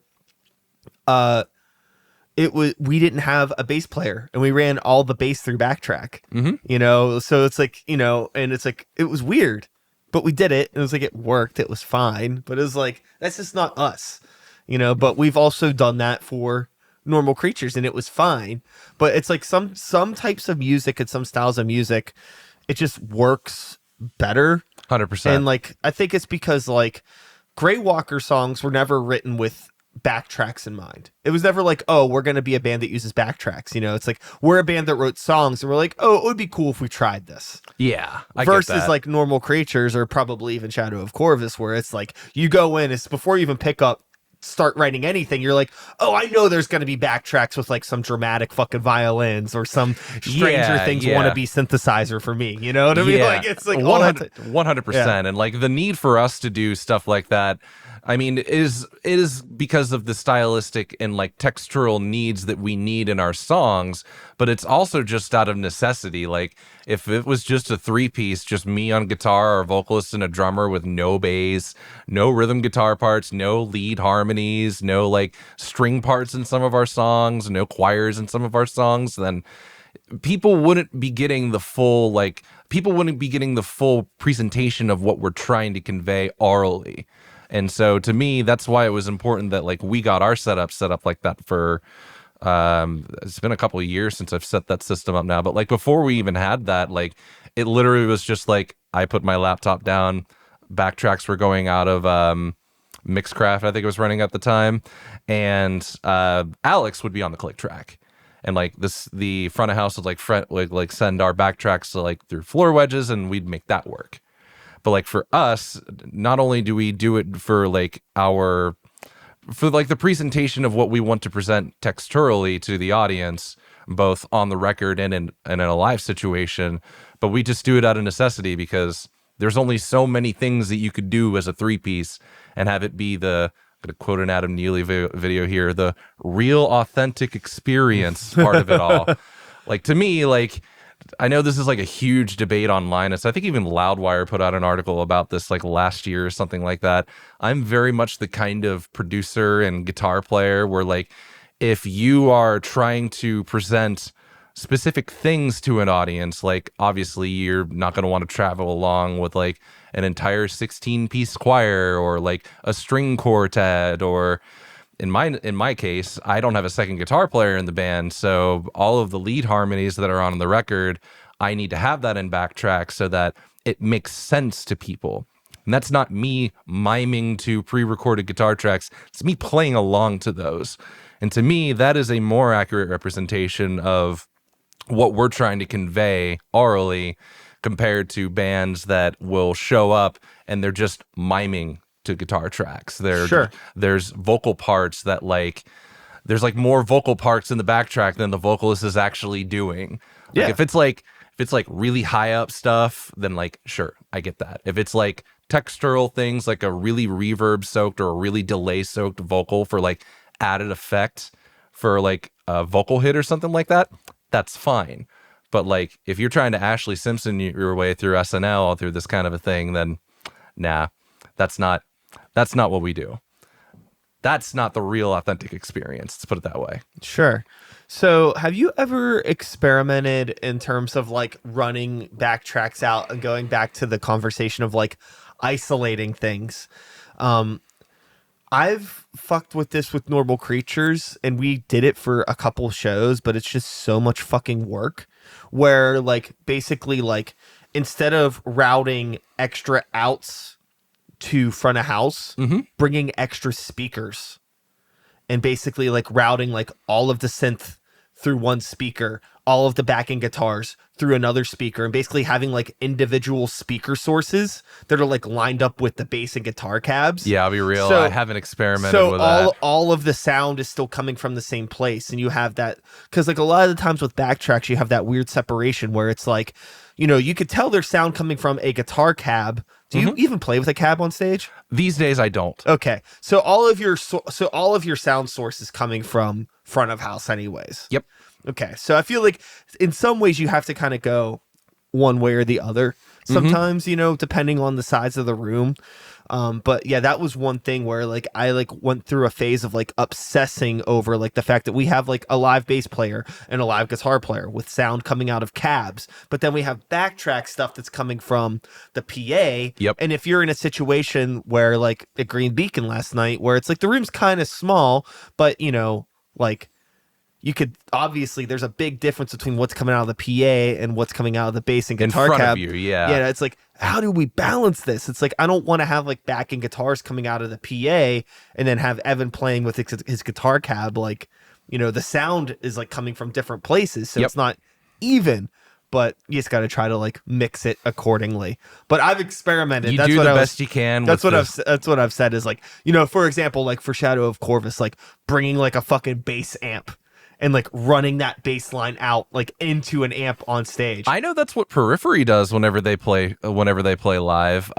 we didn't have a bass player and we ran all the bass through backtrack. So it's like, and it's like it was weird, but we did it and it was like it worked, it was fine, but it was like that's just not us, but we've also done that for Normal Creatures and it was fine. But it's like some types of music and some styles of music, it just works better. 100%. And like I think it's because like Grey Walker songs were never written with backtracks in mind. It was never like, oh, we're going to be a band that uses backtracks. It's like we're a band that wrote songs and we're like, oh, it would be cool if we tried this. Yeah. Versus like Normal Creatures or probably even Shadow of Corvus, where it's like you go in, it's before you even start writing anything, you're like, oh, I know there's going to be backtracks with like some dramatic fucking violins or some Stranger Things wannabe synthesizer for me. You know what I mean? Like it's like 100%. And like the need for us to do stuff like that, I mean, it is because of the stylistic and like textural needs that we need in our songs, but it's also just out of necessity. Like if it was just a 3-piece, just me on guitar or a vocalist and a drummer with no bass, no rhythm guitar parts, no lead harmonies, no like string parts in some of our songs, no choirs in some of our songs, then people wouldn't be getting the full presentation of what we're trying to convey orally. And so to me, that's why it was important that like we got our setup set up like that for it's been a couple of years since I've set that system up now. But like before we even had that, like it literally was just like I put my laptop down, backtracks were going out of Mixcraft, I think it was running at the time, and Alex would be on the click track. And like the front of house would like send our backtracks to like through floor wedges and we'd make that work. But like for us, not only do we do it for like the presentation of what we want to present texturally to the audience, both on the record and in a live situation, but we just do it out of necessity because there's only so many things that you could do as a 3-piece and have it be I'm going to quote an Adam Neely video here, the real authentic experience part of it all. Like to me, like I know this is like a huge debate online. I think even Loudwire put out an article about this like last year or something like that. I'm very much the kind of producer and guitar player where like if you are trying to present specific things to an audience, like obviously you're not going to want to travel along with like an entire 16-piece choir or like a string quartet, or in my case, I don't have a second guitar player in the band, so all of the lead harmonies that are on the record, I need to have that in backtrack so that it makes sense to people. And that's not me miming to pre-recorded guitar tracks. It's me playing along to those. And to me, that is a more accurate representation of what we're trying to convey orally compared to bands that will show up and they're just miming to guitar tracks. There's vocal parts that like there's like more vocal parts in the backtrack than the vocalist is actually doing. Like if it's like really high up stuff, then like sure, I get that. If it's like textural things like a really reverb soaked or a really delay soaked vocal for like added effect for like a vocal hit or something like that, that's fine. But like if you're trying to Ashley Simpson your way through SNL through this kind of a thing, then nah, that's not what we do. That's not the real authentic experience. Let's put it that way. Sure. So have you ever experimented in terms of like running backtracks out and going back to the conversation of like isolating things. I've fucked with this with Normal Creatures, and we did it for a couple shows, but it's just so much fucking work where like basically like instead of routing extra outs to front of house, bringing extra speakers and basically like routing like all of the synth through one speaker, all of the backing guitars through another speaker, and basically having like individual speaker sources that are like lined up with the bass and guitar cabs. Yeah, I'll be real. I haven't experimented with that. So all of the sound is still coming from the same place, and you have that because like a lot of the times with backtracks, you have that weird separation where it's like, you know, you could tell there's sound coming from a guitar cab. Do you even play with a cab on stage? These days, I don't. Okay, so all of your sound source is coming from front of house, anyways. Yep. Okay, so I feel like in some ways you have to kind of go one way or the other sometimes, you know, depending on the size of the room. But yeah, that was one thing where like I like went through a phase of like obsessing over like the fact that we have like a live bass player and a live guitar player with sound coming out of cabs, but then we have backtrack stuff that's coming from the PA. Yep. And if you're in a situation where like at Green Beacon last night where it's like the room's kind of small, but you know, like you could obviously there's a big difference between what's coming out of the PA and what's coming out of the bass and guitar in front cab. Of you, yeah. Yeah, it's like how do we balance this? It's like I don't want to have like backing guitars coming out of the PA and then have Evan playing with his guitar cab. Like, you know, the sound is like coming from different places, so it's not even. But you just got to try to like mix it accordingly. But I've experimented. You that's do what the I best you can. That's what I've said is like, you know, for example, like for Shadow of Corvus, like bringing like a fucking bass amp and like running that bass line out like into an amp on stage. I know that's what Periphery does whenever they play live.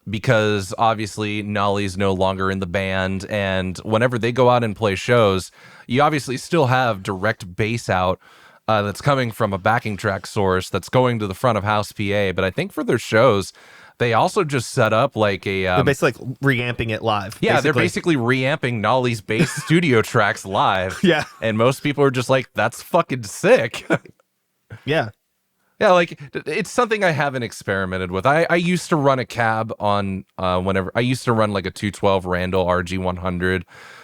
Because obviously Nolly's no longer in the band, and whenever they go out and play shows, you obviously still have direct bass out that's coming from a backing track source that's going to the front of house PA. But I think for their shows, they also just set up like a... they're basically like reamping it live. Yeah, they're basically reamping Nolly's bass studio tracks live. Yeah. And most people are just like, that's fucking sick. Yeah. Yeah, like it's something I haven't experimented with. I used to run a cab on whenever I used to run like a 212 Randall RG100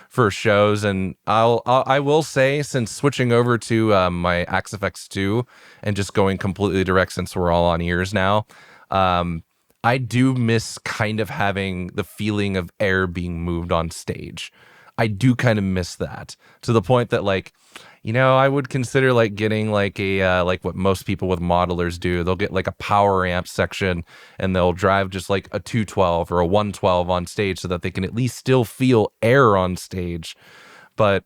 for shows, and I will say since switching over to my Axe-Fx 2 and just going completely direct since we're all on ears now, I do miss kind of having the feeling of air being moved on stage. I do kind of miss that to the point that like, you know, I would consider like getting like a like what most people with modelers do. They'll get like a power amp section and they'll drive just like a 212 or a 112 on stage so that they can at least still feel air on stage. But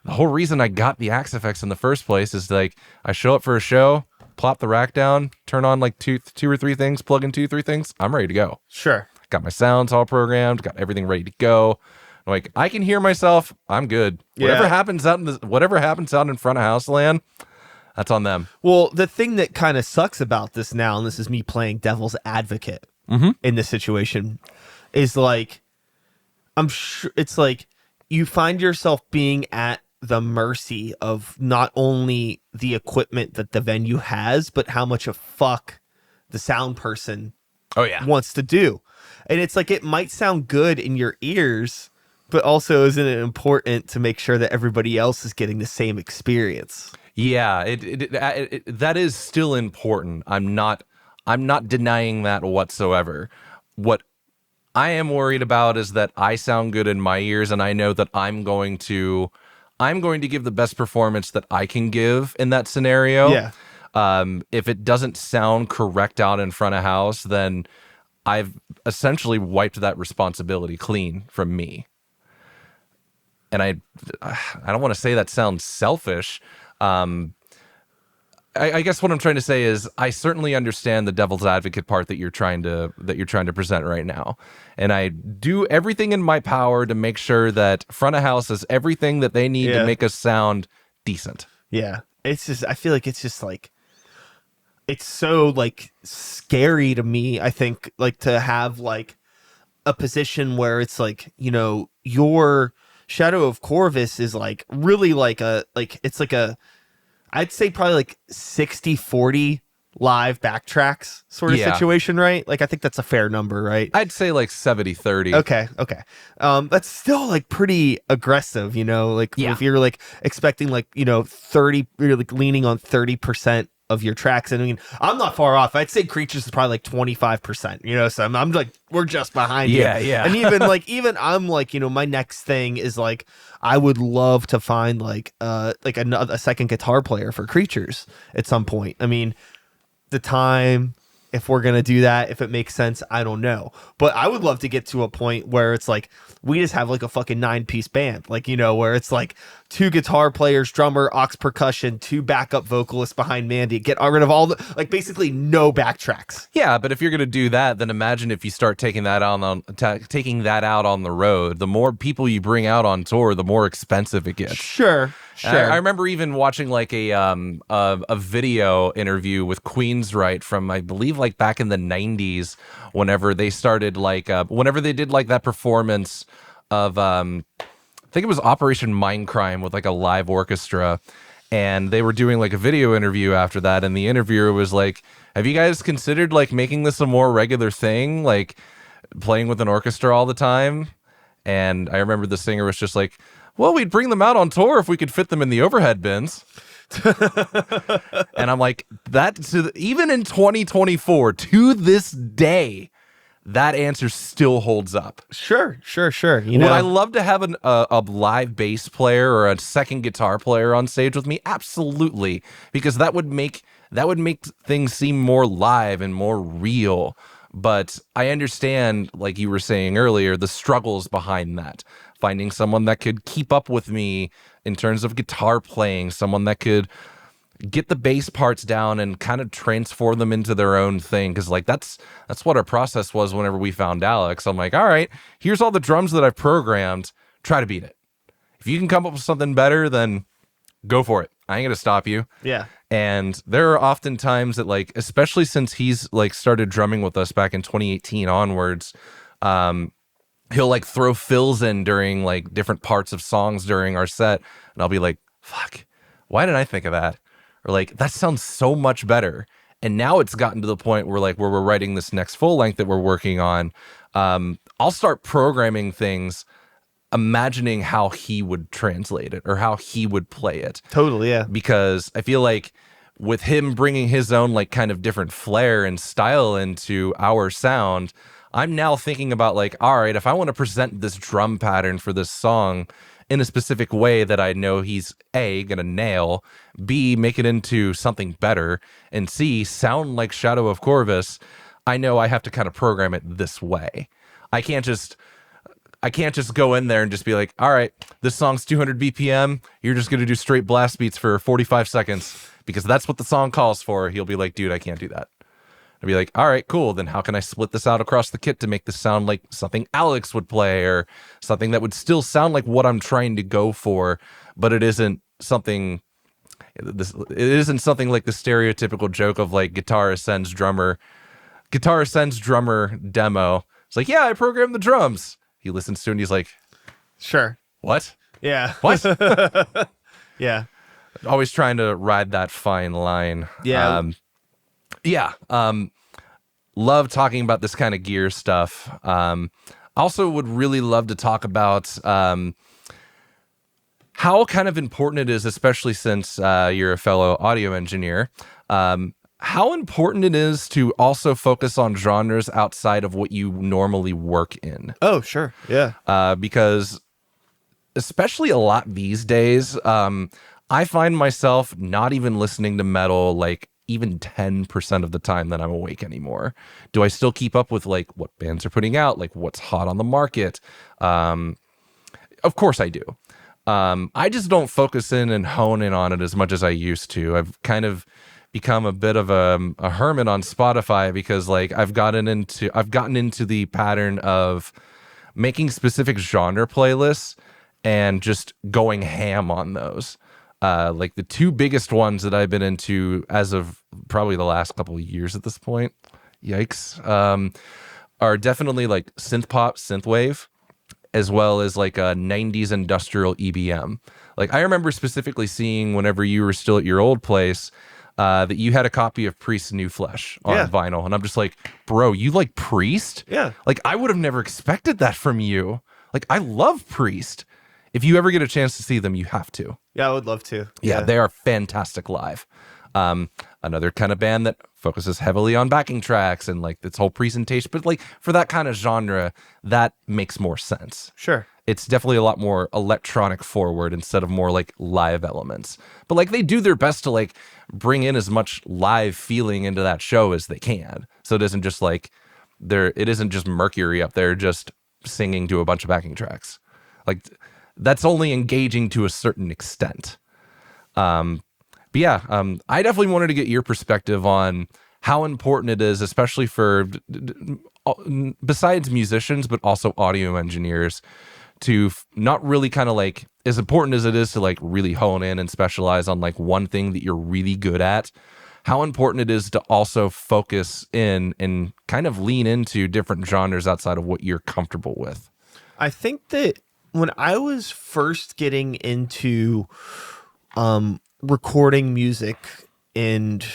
the whole reason I got the Axe-Fx in the first place is like I show up for a show, plop the rack down, turn on like two or three things, plug in 2 or 3 things, I'm ready to go. Sure. Got my sounds all programmed, got everything ready to go. Like I can hear myself, I'm good. Yeah. Whatever happens out in front of house land, that's on them. Well, the thing that kind of sucks about this now, and this is me playing devil's advocate in this situation, is like I'm sure it's like you find yourself being at the mercy of not only the equipment that the venue has, but how much a fuck the sound person wants to do. And it's like it might sound good in your ears, but also isn't it important to make sure that everybody else is getting the same experience? Yeah, that is still important. I'm not denying that whatsoever. What I am worried about is that I sound good in my ears, and I know that I'm going to give the best performance that I can give in that scenario. Yeah. If it doesn't sound correct out in front of house, then I've essentially wiped that responsibility clean from me. And I don't want to say that sounds selfish. I guess what I'm trying to say is I certainly understand the devil's advocate part that you're trying to present right now. And I do everything in my power to make sure that front of house has everything that they need to make us sound decent. Yeah. It's just, I feel like it's just like, it's so like scary to me, I think, like to have like a position where it's like, you know, your Shadow of Corvus is like really like it's like a, I'd say probably like 60-40 live backtracks sort of situation, right? Like I think that's a fair number, right? I'd say like 70-30. Okay. That's still like pretty aggressive, like if you're like expecting like, 30, you're like leaning on 30% of your tracks. And I mean, I'm not far off. I'd say Creatures is probably like 25%, so I'm like, we're just behind you. Yeah. And even I'm like, my next thing is like, I would love to find like a second guitar player for Creatures at some point. I mean, the time, if we're gonna do that, if it makes sense, I don't know, but I would love to get to a point where it's like we just have like a fucking 9-piece band, like where it's like 2 guitar players, drummer, aux percussion, 2 backup vocalists behind Mandy, get rid of all the like basically no backtracks. Yeah, but if you're gonna do that, then imagine if you start taking that out on the road. The more people you bring out on tour, the more expensive it gets. Sure. I remember even watching like a video interview with Queensryche from, I believe, like back in the 90s, whenever they started like whenever they did like that performance of I think it was Operation Mindcrime with like a live orchestra, and they were doing like a video interview after that, and the interviewer was like, have you guys considered like making this a more regular thing, like playing with an orchestra all the time? And I remember the singer was just like, well, we'd bring them out on tour if we could fit them in the overhead bins. And I'm like, even in 2024, to this day, that answer still holds up. Sure. Would I love to have a live bass player or a second guitar player on stage with me? Absolutely, because that would make things seem more live and more real. But I understand, like you were saying earlier, the struggles behind that. Finding someone that could keep up with me in terms of guitar playing, someone that could get the bass parts down and kind of transform them into their own thing. Because like that's what our process was whenever we found Alex. I'm like, all right, here's all the drums that I've programmed. Try to beat it. If you can come up with something better, then go for it. I ain't gonna stop you. Yeah. And there are often times that, like, especially since he's like started drumming with us back in 2018 onwards, he'll like throw fills in during like different parts of songs during our set, and I'll be like, fuck, why didn't I think of that? Or like, that sounds so much better. And now it's gotten to the point where like, where we're writing this next full length that we're working on, I'll start programming things, imagining how he would translate it or how he would play it. Totally, yeah. Because I feel like with him bringing his own like kind of different flair and style into our sound, I'm now thinking about like, all right, if I want to present this drum pattern for this song in a specific way that I know he's A, gonna nail, B, make it into something better, and C, sound like Shadow of Corvus, I know I have to kind of program it this way. I can't just go in there and just be like, all right, this song's 200 BPM. You're just going to do straight blast beats for 45 seconds because that's what the song calls for. He'll be like, dude, I can't do that. I'd be like, all right, cool. Then how can I split this out across the kit to make this sound like something Alex would play or something that would still sound like what I'm trying to go for, but it isn't something like the stereotypical joke of like guitarist sends drummer demo. It's like, yeah, I programmed the drums. He listens to it and he's like, sure. What? Yeah. What? Yeah. Always trying to ride that fine line. Yeah. Love talking about this kind of gear stuff. Also would really love to talk about how kind of important it is, especially since you're a fellow audio engineer, how important it is to also focus on genres outside of what you normally work in. Oh, sure. Yeah. Because especially a lot these days, I find myself not even listening to metal like even 10% of the time that I'm awake anymore. Do I still keep up with like what bands are putting out, like what's hot on the market? Of course I do. I just don't focus in and hone in on it as much as I used to. I've kind of become a bit of a hermit on Spotify because like I've gotten into the pattern of making specific genre playlists and just going ham on those. Like the two biggest ones that I've been into as of probably the last couple of years at this point, yikes, are definitely like synth pop, synthwave, as well as like a 90s industrial EBM. Like I remember specifically seeing whenever you were still at your old place, that you had a copy of Priest's New Flesh on vinyl. And I'm just like, bro, you like Priest? Yeah. Like, I would have never expected that from you. Like, I love Priest. If you ever get a chance to see them, you have to. Yeah, I would love to. Yeah, they are fantastic live. Another kind of band that focuses heavily on backing tracks and like its whole presentation, but like for that kind of genre, that makes more sense. Sure. It's definitely a lot more electronic forward instead of more like live elements. But like they do their best to like bring in as much live feeling into that show as they can. So it isn't just like it isn't just Mercury up there just singing to a bunch of backing tracks. Like that's only engaging to a certain extent. But yeah, I definitely wanted to get your perspective on how important it is, especially for besides musicians, but also audio engineers, to not really kind of like, as important as it is to like really hone in and specialize on like one thing that you're really good at, how important it is to also focus in and kind of lean into different genres outside of what you're comfortable with. I think that when I was first getting into recording music and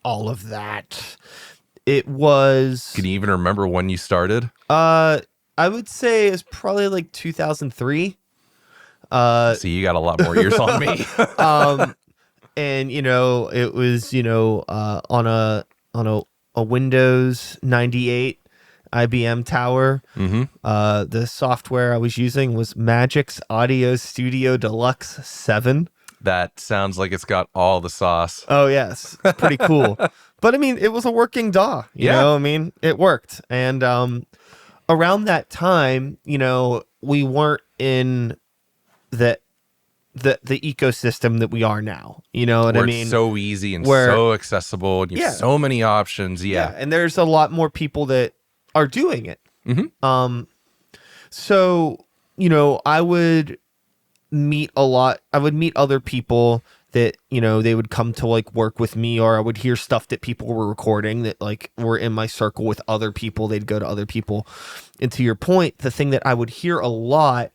all of that, it was... Can you even remember when you started? I would say it's probably like 2003. See, you got a lot more years on me. And you know, it was, you know, on a Windows 98 IBM tower. The software I was using was Magix Audio Studio Deluxe 7. That sounds like it's got all the sauce. Oh yes, it's pretty cool. But I mean, it was a working DAW. You know, I mean, it worked. And around that time, you know, we weren't in the ecosystem that we are now. You know what I mean? It's so easy and so accessible, and you have so many options. Yeah, and there's a lot more people that are doing it. So you know, I would meet other people that, you know, they would come to like work with me, or I would hear stuff that people were recording that like were in my circle with other people. They'd go to other people. And to your point, the thing that I would hear a lot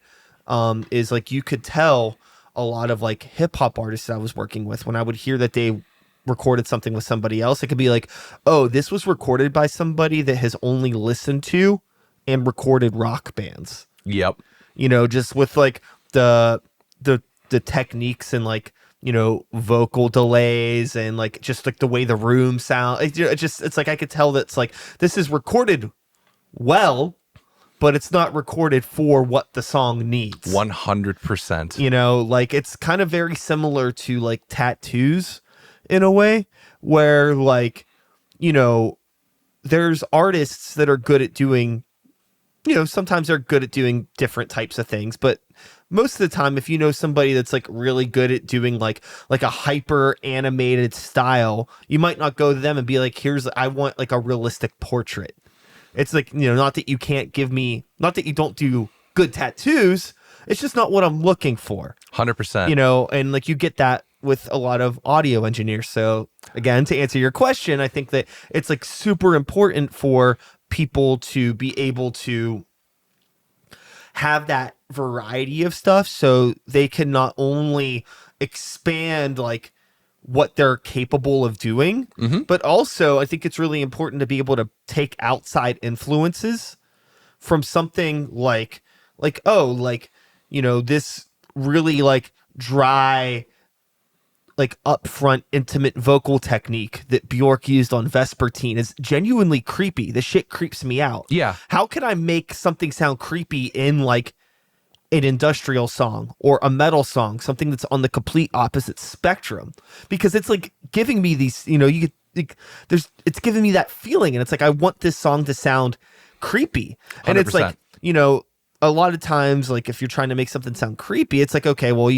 is like, you could tell a lot of like hip hop artists that I was working with, when I would hear that they recorded something with somebody else, it could be like, oh, this was recorded by somebody that has only listened to and recorded rock bands. Yep. You know, just with like the techniques and like, you know, vocal delays and like just like the way the room sound. It's like I could tell that it's like, this is recorded well, but it's not recorded for what the song needs. 100%. You know, like it's kind of very similar to like tattoos in a way, where like, you know, there's artists that are good at doing, you know, sometimes they're good at doing different types of things, but most of the time, if you know somebody that's like really good at doing like a hyper animated style, you might not go to them and be like, I want like a realistic portrait. It's like, you know, not that you can't give me, not that you don't do good tattoos. It's just not what I'm looking for. 100%. You know, and like you get that with a lot of audio engineers. So again, to answer your question, I think that it's like super important for people to be able to have that variety of stuff, so they can not only expand like what they're capable of doing, but also I think it's really important to be able to take outside influences from something like, oh, like, you know, this really like dry, like upfront intimate vocal technique that Bjork used on Vespertine is genuinely creepy. The shit creeps me out. Yeah. How can I make something sound creepy in like an industrial song or a metal song, something that's on the complete opposite spectrum? Because it's like giving me these, you know, it's giving me that feeling, and it's like, I want this song to sound creepy. 100%. And it's like, you know, a lot of times, like if you're trying to make something sound creepy, it's like, okay, well,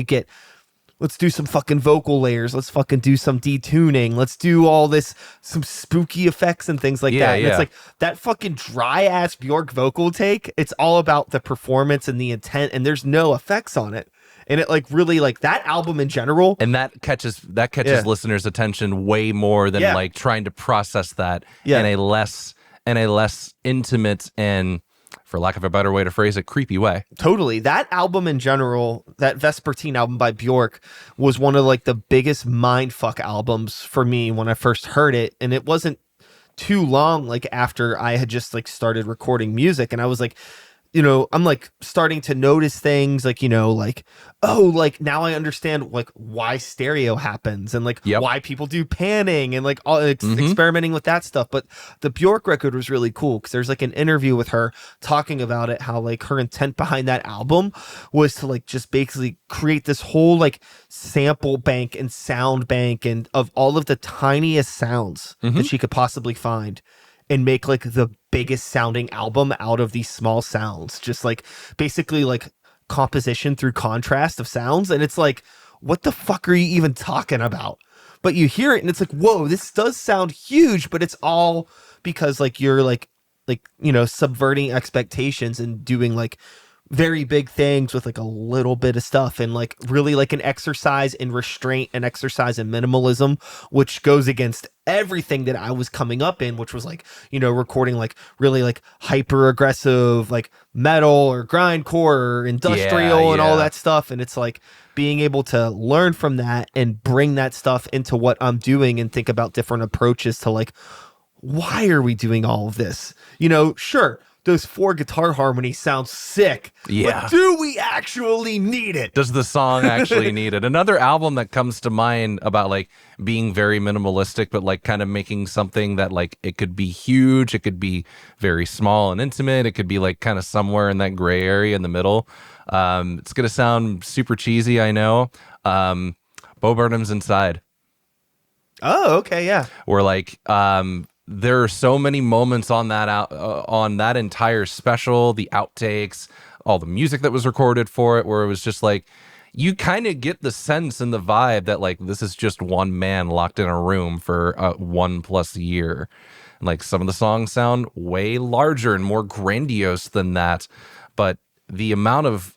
let's do some fucking vocal layers. Let's fucking do some detuning. Let's do all this, some spooky effects and things like that. And it's like that fucking dry ass Bjork vocal take. It's all about the performance and the intent, and there's no effects on it. And it like really, like that album in general. And that catches listeners' attention way more than like trying to process that in a less intimate and for lack of a better way to phrase it, creepy way. Totally. That album in general, that Vespertine album by Bjork, was one of like the biggest mindfuck albums for me when I first heard it. And it wasn't too long like after I had just like started recording music, and I was like, I'm like starting to notice things like, like, oh, like now I understand like why stereo happens and like why people do panning and like all experimenting with that stuff. But the Bjork record was really cool because there's like an interview with her talking about it, how like her intent behind that album was to like just basically create this whole like sample bank and sound bank and of all of the tiniest sounds that she could possibly find, and make like the biggest sounding album out of these small sounds, just like basically like composition through contrast of sounds. And it's like, what the fuck are you even talking about? But you hear it and it's like, whoa, this does sound huge, but it's all because like you're like, subverting expectations and doing like very big things with like a little bit of stuff, and like really like an exercise in restraint and exercise in minimalism, which goes against everything that I was coming up in, which was like, recording like really like hyper aggressive like metal or grindcore or industrial and all that stuff. And it's like being able to learn from that and bring that stuff into what I'm doing and think about different approaches to like, why are we doing all of this? Sure, those 4 guitar harmonies sound sick. Yeah. But do we actually need it? Does the song actually need it? Another album that comes to mind about like being very minimalistic, but like kind of making something that like it could be huge, it could be very small and intimate, it could be like kind of somewhere in that gray area in the middle. It's gonna sound super cheesy, I know. Bo Burnham's Inside. Oh, okay, yeah. Where like there are so many moments on that entire special, the outtakes, all the music that was recorded for it, where it was just like, you kind of get the sense and the vibe that like this is just one man locked in a room for 1+ year. And like some of the songs sound way larger and more grandiose than that, but the amount of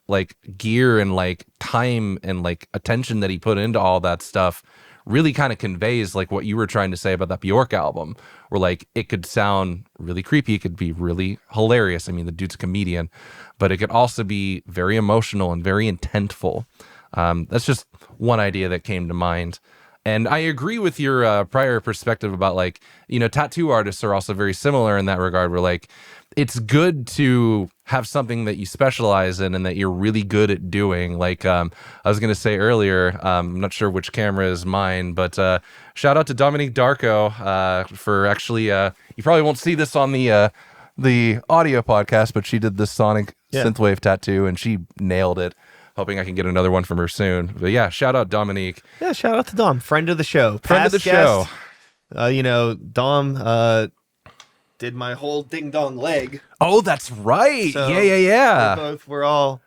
like gear and like time and like attention that he put into all that stuff really kind of conveys like what you were trying to say about that Bjork album, where like it could sound really creepy, it could be really hilarious. I mean, the dude's a comedian, but it could also be very emotional and very intentful. That's just one idea that came to mind. And I agree with your prior perspective about like, tattoo artists are also very similar in that regard, where like it's good to have something that you specialize in and that you're really good at doing. Like I was going to say earlier, I'm not sure which camera is mine, but shout out to Dominique Darko for actually, you probably won't see this on the audio podcast, but she did this sonic synthwave tattoo and she nailed it. Hoping I can get another one from her soon. But yeah, shout out Dominique. Yeah, shout out to Dom, friend of the show. Friend of the show. Dom did my whole ding dong leg. Oh, that's right. So Yeah.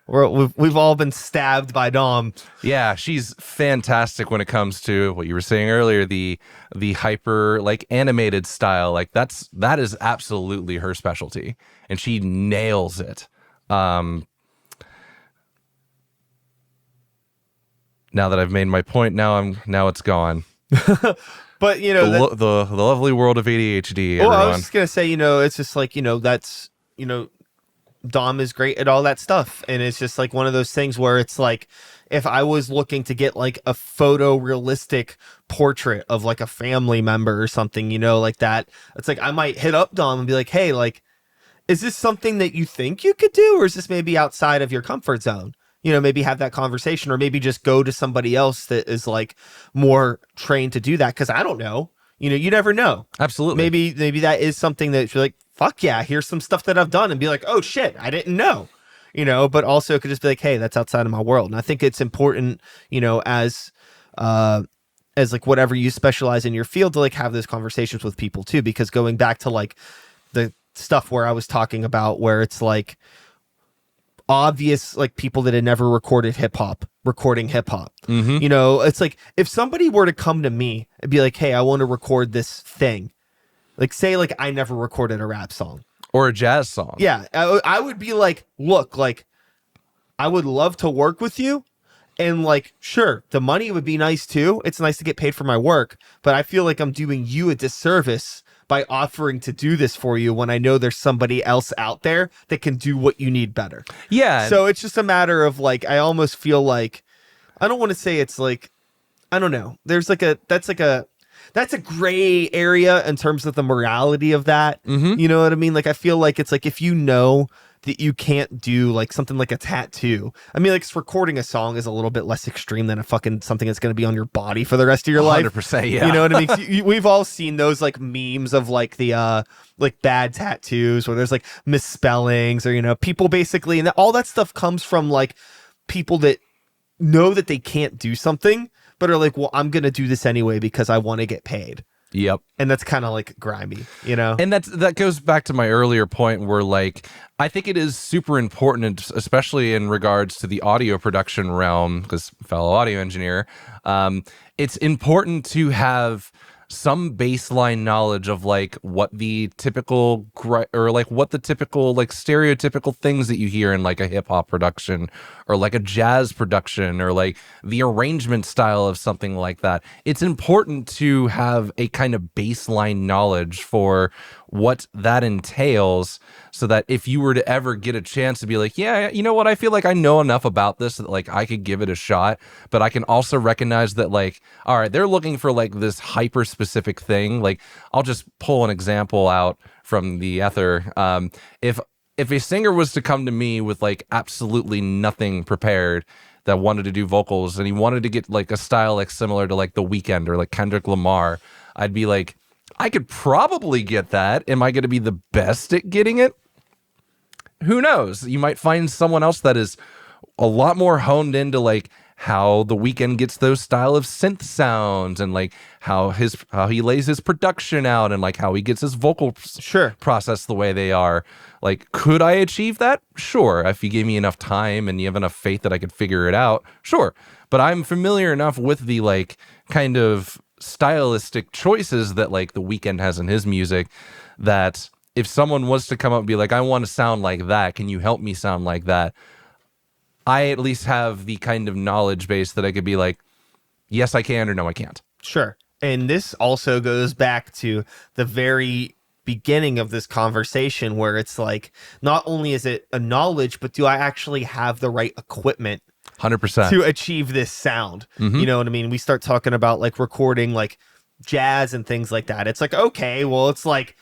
We've all been stabbed by Dom. Yeah, she's fantastic when it comes to what you were saying earlier, the hyper like animated style. Like that is absolutely her specialty, and she nails it. Now that I've made my point, now it's gone. But the lovely world of ADHD. Well, everyone. I was just gonna say, it's just like that's Dom is great at all that stuff, and it's just like one of those things where it's like, if I was looking to get like a photorealistic portrait of like a family member or something, like that, it's like I might hit up Dom and be like, hey, like, is this something that you think you could do, or is this maybe outside of your comfort zone? Maybe have that conversation, or maybe just go to somebody else that is like more trained to do that. Cause I don't know, you never know. Absolutely. Maybe that is something that you're like, fuck yeah, here's some stuff that I've done, and be like, oh shit, I didn't know, but also it could just be like, hey, that's outside of my world. And I think it's important, as like whatever you specialize in your field, to like have those conversations with people too, because going back to like the stuff where I was talking about, where it's like, obvious like people that had never recorded recording hip-hop. It's like if somebody were to come to me and be like, hey, I want to record this thing, like say like I never recorded a rap song or a jazz song, I would be like, look, like I would love to work with you, and like sure, the money would be nice too, it's nice to get paid for my work, but I feel like I'm doing you a disservice by offering to do this for you when I know there's somebody else out there that can do what you need better. Yeah. So it's just a matter of like, I almost feel like, I don't want to say it's like, I don't know. There's like that's a gray area in terms of the morality of that. Mm-hmm. You know what I mean? Like, I feel like it's like, if you know that you can't do like something like a tattoo. I mean, like, recording a song is a little bit less extreme than a fucking something that's going to be on your body for the rest of your life. 100%, yeah. You know what I mean? We've all seen those like memes of like the like bad tattoos where there's like misspellings or, you know, people basically, and all that stuff comes from like people that know that they can't do something, but are like, well, I'm going to do this anyway because I want to get paid. Yep. And that's kind of like grimy, you know? And that goes back to my earlier point where, like, I think it is super important, especially in regards to the audio production realm, because fellow audio engineer, it's important to have some baseline knowledge of like what the typical or like what the typical like stereotypical things that you hear in like a hip hop production or like a jazz production or like the arrangement style of something like that. It's important to have a kind of baseline knowledge for what that entails, so that if you were to ever get a chance to be like, yeah, you know what, I feel like I know enough about this that like I could give it a shot, but I can also recognize that like, all right, they're looking for like this hyper specific thing. Like, I'll just pull an example out from the ether. If a singer was to come to me with like absolutely nothing prepared, that wanted to do vocals and he wanted to get like a style like similar to like The Weeknd or like Kendrick Lamar, I'd be like, I could probably get that. Am I going to be the best at getting it? Who knows? You might find someone else that is a lot more honed into like how The Weeknd gets those style of synth sounds and like how he lays his production out and like how he gets his vocal process the way they are. Like, could I achieve that? Sure. If you gave me enough time and you have enough faith that I could figure it out, sure. But I'm familiar enough with the like kind of stylistic choices that like The Weeknd has in his music that if someone was to come up and be like, I want to sound like that, can you help me sound like that? I at least have the kind of knowledge base that I could be like, yes, I can, or no, I can't. Sure. And this also goes back to the very beginning of this conversation where it's like, not only is it a knowledge, but do I actually have the right equipment 100% to achieve this sound? Mm-hmm. You know what I mean? We start talking about like recording like jazz and things like that. It's like, okay, well, it's like,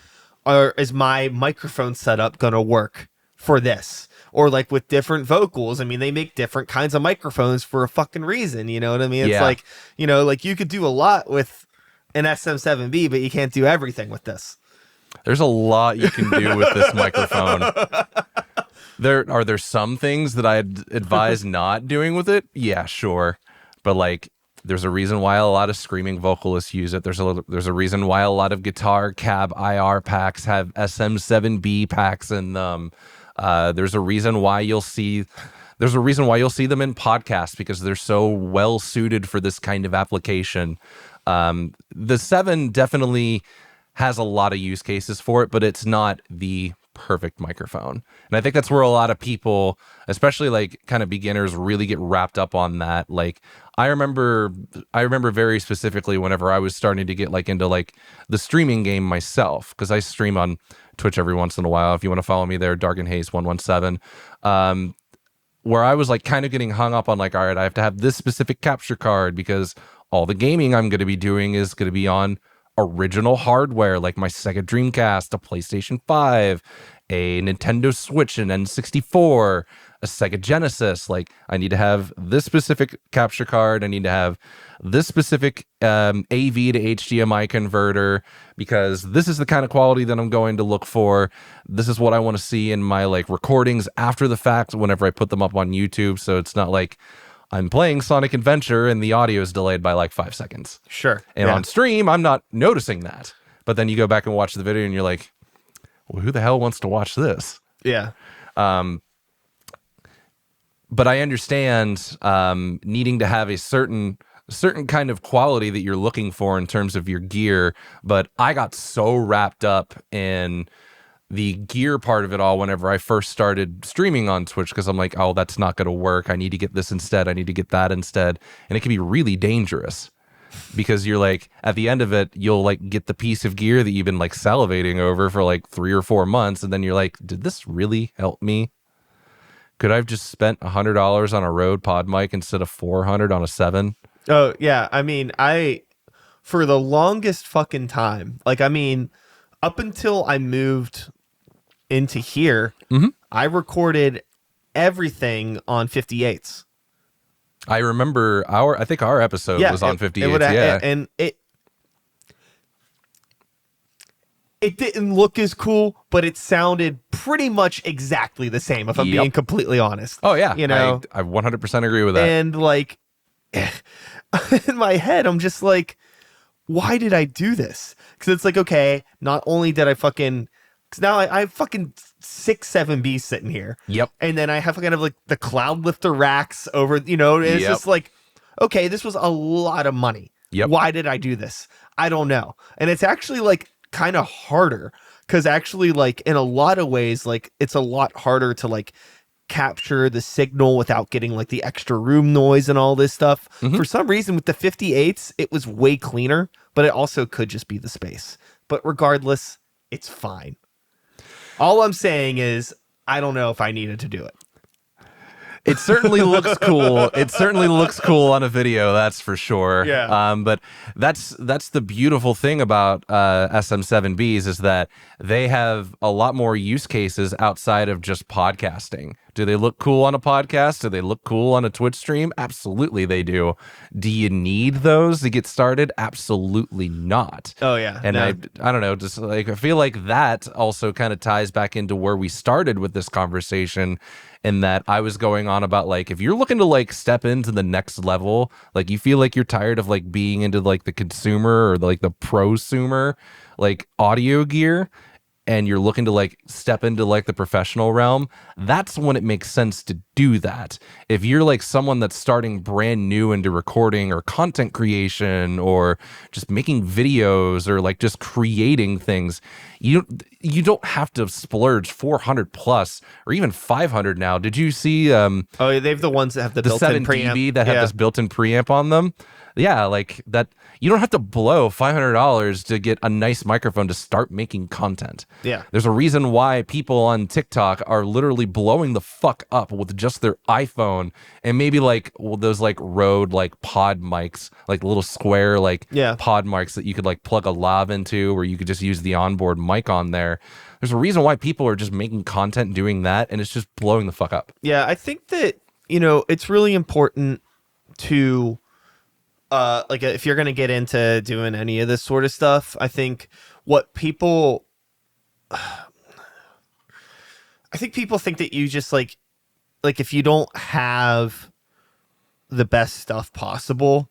is my microphone setup gonna work for this? Or like with different vocals, I mean, they make different kinds of microphones for a fucking reason. You know what I mean? It's like, you know, like you could do a lot with an SM7B, but you can't do everything with this. There's a lot you can do with this microphone. Are there some things that I'd advise not doing with it? Yeah, sure. But like, there's a reason why a lot of screaming vocalists use it. There's a reason why a lot of guitar cab IR packs have SM7B packs in them. There's a reason why you'll see them in podcasts because they're so well suited for this kind of application. The 7 definitely has a lot of use cases for it, but it's not the perfect microphone. And I think that's where a lot of people, especially like kind of beginners, really get wrapped up on that. Like, I remember very specifically whenever I was starting to get like into like the streaming game myself, because I stream on Twitch every once in a while. If you want to follow me there, Dark and Haze 117, where I was like kind of getting hung up on like, all right, I have to have this specific capture card because all the gaming I'm going to be doing is going to be on original hardware, like my Sega Dreamcast, a PlayStation 5, a Nintendo Switch, an N64, a Sega Genesis. Like, I need to have this specific capture card. I need to have this specific AV to HDMI converter because this is the kind of quality that I'm going to look for. This is what I want to see in my like recordings after the fact whenever I put them up on YouTube. So it's not like I'm playing Sonic Adventure and the audio is delayed by like 5 seconds. Sure. And on stream, I'm not noticing that. But then you go back and watch the video and you're like, well, who the hell wants to watch this? Yeah. But I understand needing to have a certain kind of quality that you're looking for in terms of your gear. But I got so wrapped up in the gear part of it all whenever I first started streaming on Twitch because I'm like, oh, that's not going to work. I need to get this instead. I need to get that instead. And it can be really dangerous because you're like, at the end of it, you'll like get the piece of gear that you've been like salivating over for like 3 or 4 months. And then you're like, did this really help me? Could I have just spent $100 on a Rode pod mic instead of $400 on a 7? Oh yeah. I mean, for the longest fucking time, like, I mean, up until I moved into here, I recorded everything on 58s. I remember I think our episode was on 58s. And it didn't look as cool, but it sounded pretty much exactly the same, if I'm being completely honest. Oh yeah. You know, I 100% agree with that. And like in my head, I'm just like, why did I do this? Because it's like, okay, not only did I fucking, because now I have fucking 6 7Bs sitting here. Yep. And then I have kind of like the cloud lifter racks over, you know, and it's just like, okay, this was a lot of money. Yep. Why did I do this? I don't know. And it's actually like kind of harder, because actually, like, in a lot of ways, like, it's a lot harder to like capture the signal without getting like the extra room noise and all this stuff. For some reason with the 58s, it was way cleaner, but it also could just be the space. But regardless, it's fine. All I'm saying is, I don't know if I needed to do it. It certainly looks cool. It certainly looks cool on a video, that's for sure. Yeah. But that's the beautiful thing about SM7Bs is that they have a lot more use cases outside of just podcasting. Do they look cool on a podcast? Do they look cool on a Twitch stream? Absolutely they do. Do you need those to get started? Absolutely not. Oh yeah. And no. I don't know, just like, I feel like that also kind of ties back into where we started with this conversation, in that I was going on about, like, if you're looking to like step into the next level, like you feel like you're tired of like being into like the consumer or like the prosumer like audio gear, and you're looking to like step into like the professional realm, that's when it makes sense to do that. If you're like someone that's starting brand new into recording or content creation or just making videos or like just creating things, you don't have to splurge 400 plus or even 500 now. Did you see oh, they have the ones that have the built-in 7 preamp dB that have this built-in preamp on them? Yeah, like that. You don't have to blow $500 to get a nice microphone to start making content. Yeah. There's a reason why people on TikTok are literally blowing the fuck up with just their iPhone and maybe like those like Rode like pod mics, like little square like pod mics that you could like plug a lav into, or you could just use the onboard mic on there. There's a reason why people are just making content doing that, and it's just blowing the fuck up. Yeah, I think that, you know, it's really important to like, if you're going to get into doing any of this sort of stuff, I think people think that you just like if you don't have the best stuff possible,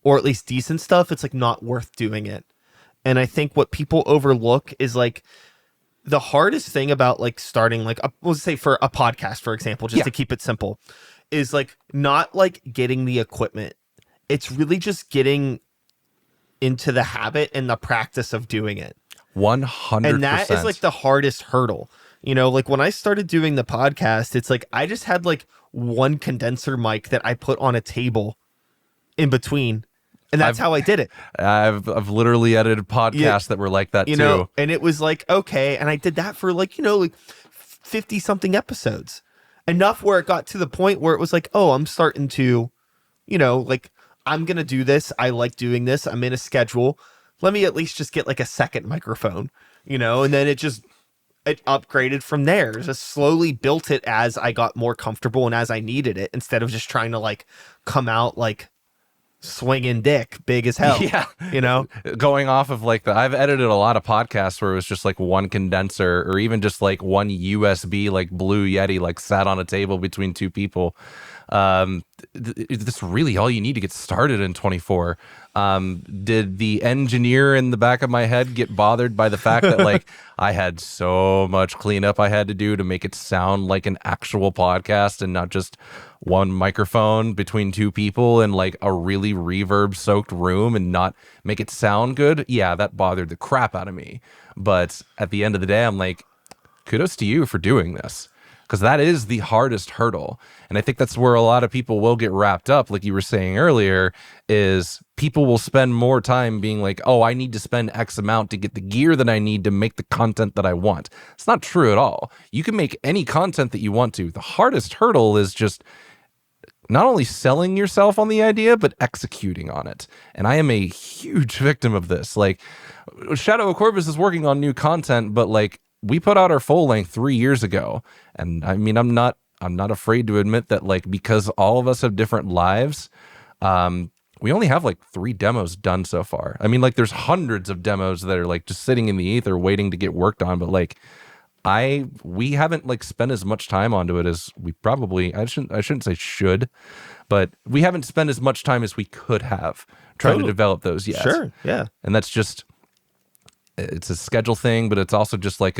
or at least decent stuff, it's like not worth doing it. And I think what people overlook is like the hardest thing about like starting like let's say for a podcast, for example, just to keep it simple, is like not like getting the equipment. It's really just getting into the habit and the practice of doing it. 100%. And that is like the hardest hurdle. You know, like when I started doing the podcast, it's like I just had like one condenser mic that I put on a table in between. And that's how I did it. I've literally edited podcasts that were like that you too. Know, and it was like, okay. And I did that for like, you know, like 50 something episodes. Enough where it got to the point where it was like, oh, I'm starting to, you know, like, I'm going to do this. I like doing this. I'm in a schedule. Let me at least just get like a second microphone, you know, and then it upgraded from there. Just slowly built it as I got more comfortable and as I needed it, instead of just trying to like come out like swinging dick big as hell. Yeah. You know, going off of like I've edited a lot of podcasts where it was just like one condenser or even just like one USB, like Blue Yeti, like sat on a table between two people. That's really all you need to get started in 24. Did the engineer in the back of my head get bothered by the fact that like I had so much cleanup I had to do to make it sound like an actual podcast and not just one microphone between two people in like a really reverb soaked room and not make it sound good? Yeah, that bothered the crap out of me. But at the end of the day, I'm like, kudos to you for doing this. because that is the hardest hurdle. And I think that's where a lot of people will get wrapped up, like you were saying earlier, is people will spend more time being like, oh, I need to spend X amount to get the gear that I need to make the content that I want. It's not true at all. You can make any content that you want to. The hardest hurdle is just not only selling yourself on the idea, but executing on it. And I am a huge victim of this. Like, Shadow of Corvus is working on new content, but like, we put out our full length 3 years ago. And I mean, I'm not afraid to admit that, like, because all of us have different lives, we only have like 3 demos done so far. I mean, like, there's hundreds of demos that are like just sitting in the ether waiting to get worked on, but like, we haven't like spent as much time onto it as we probably, I shouldn't say should, but we haven't spent as much time as we could have trying to develop those yet. Sure, yeah. And that's just, it's a schedule thing, but it's also just like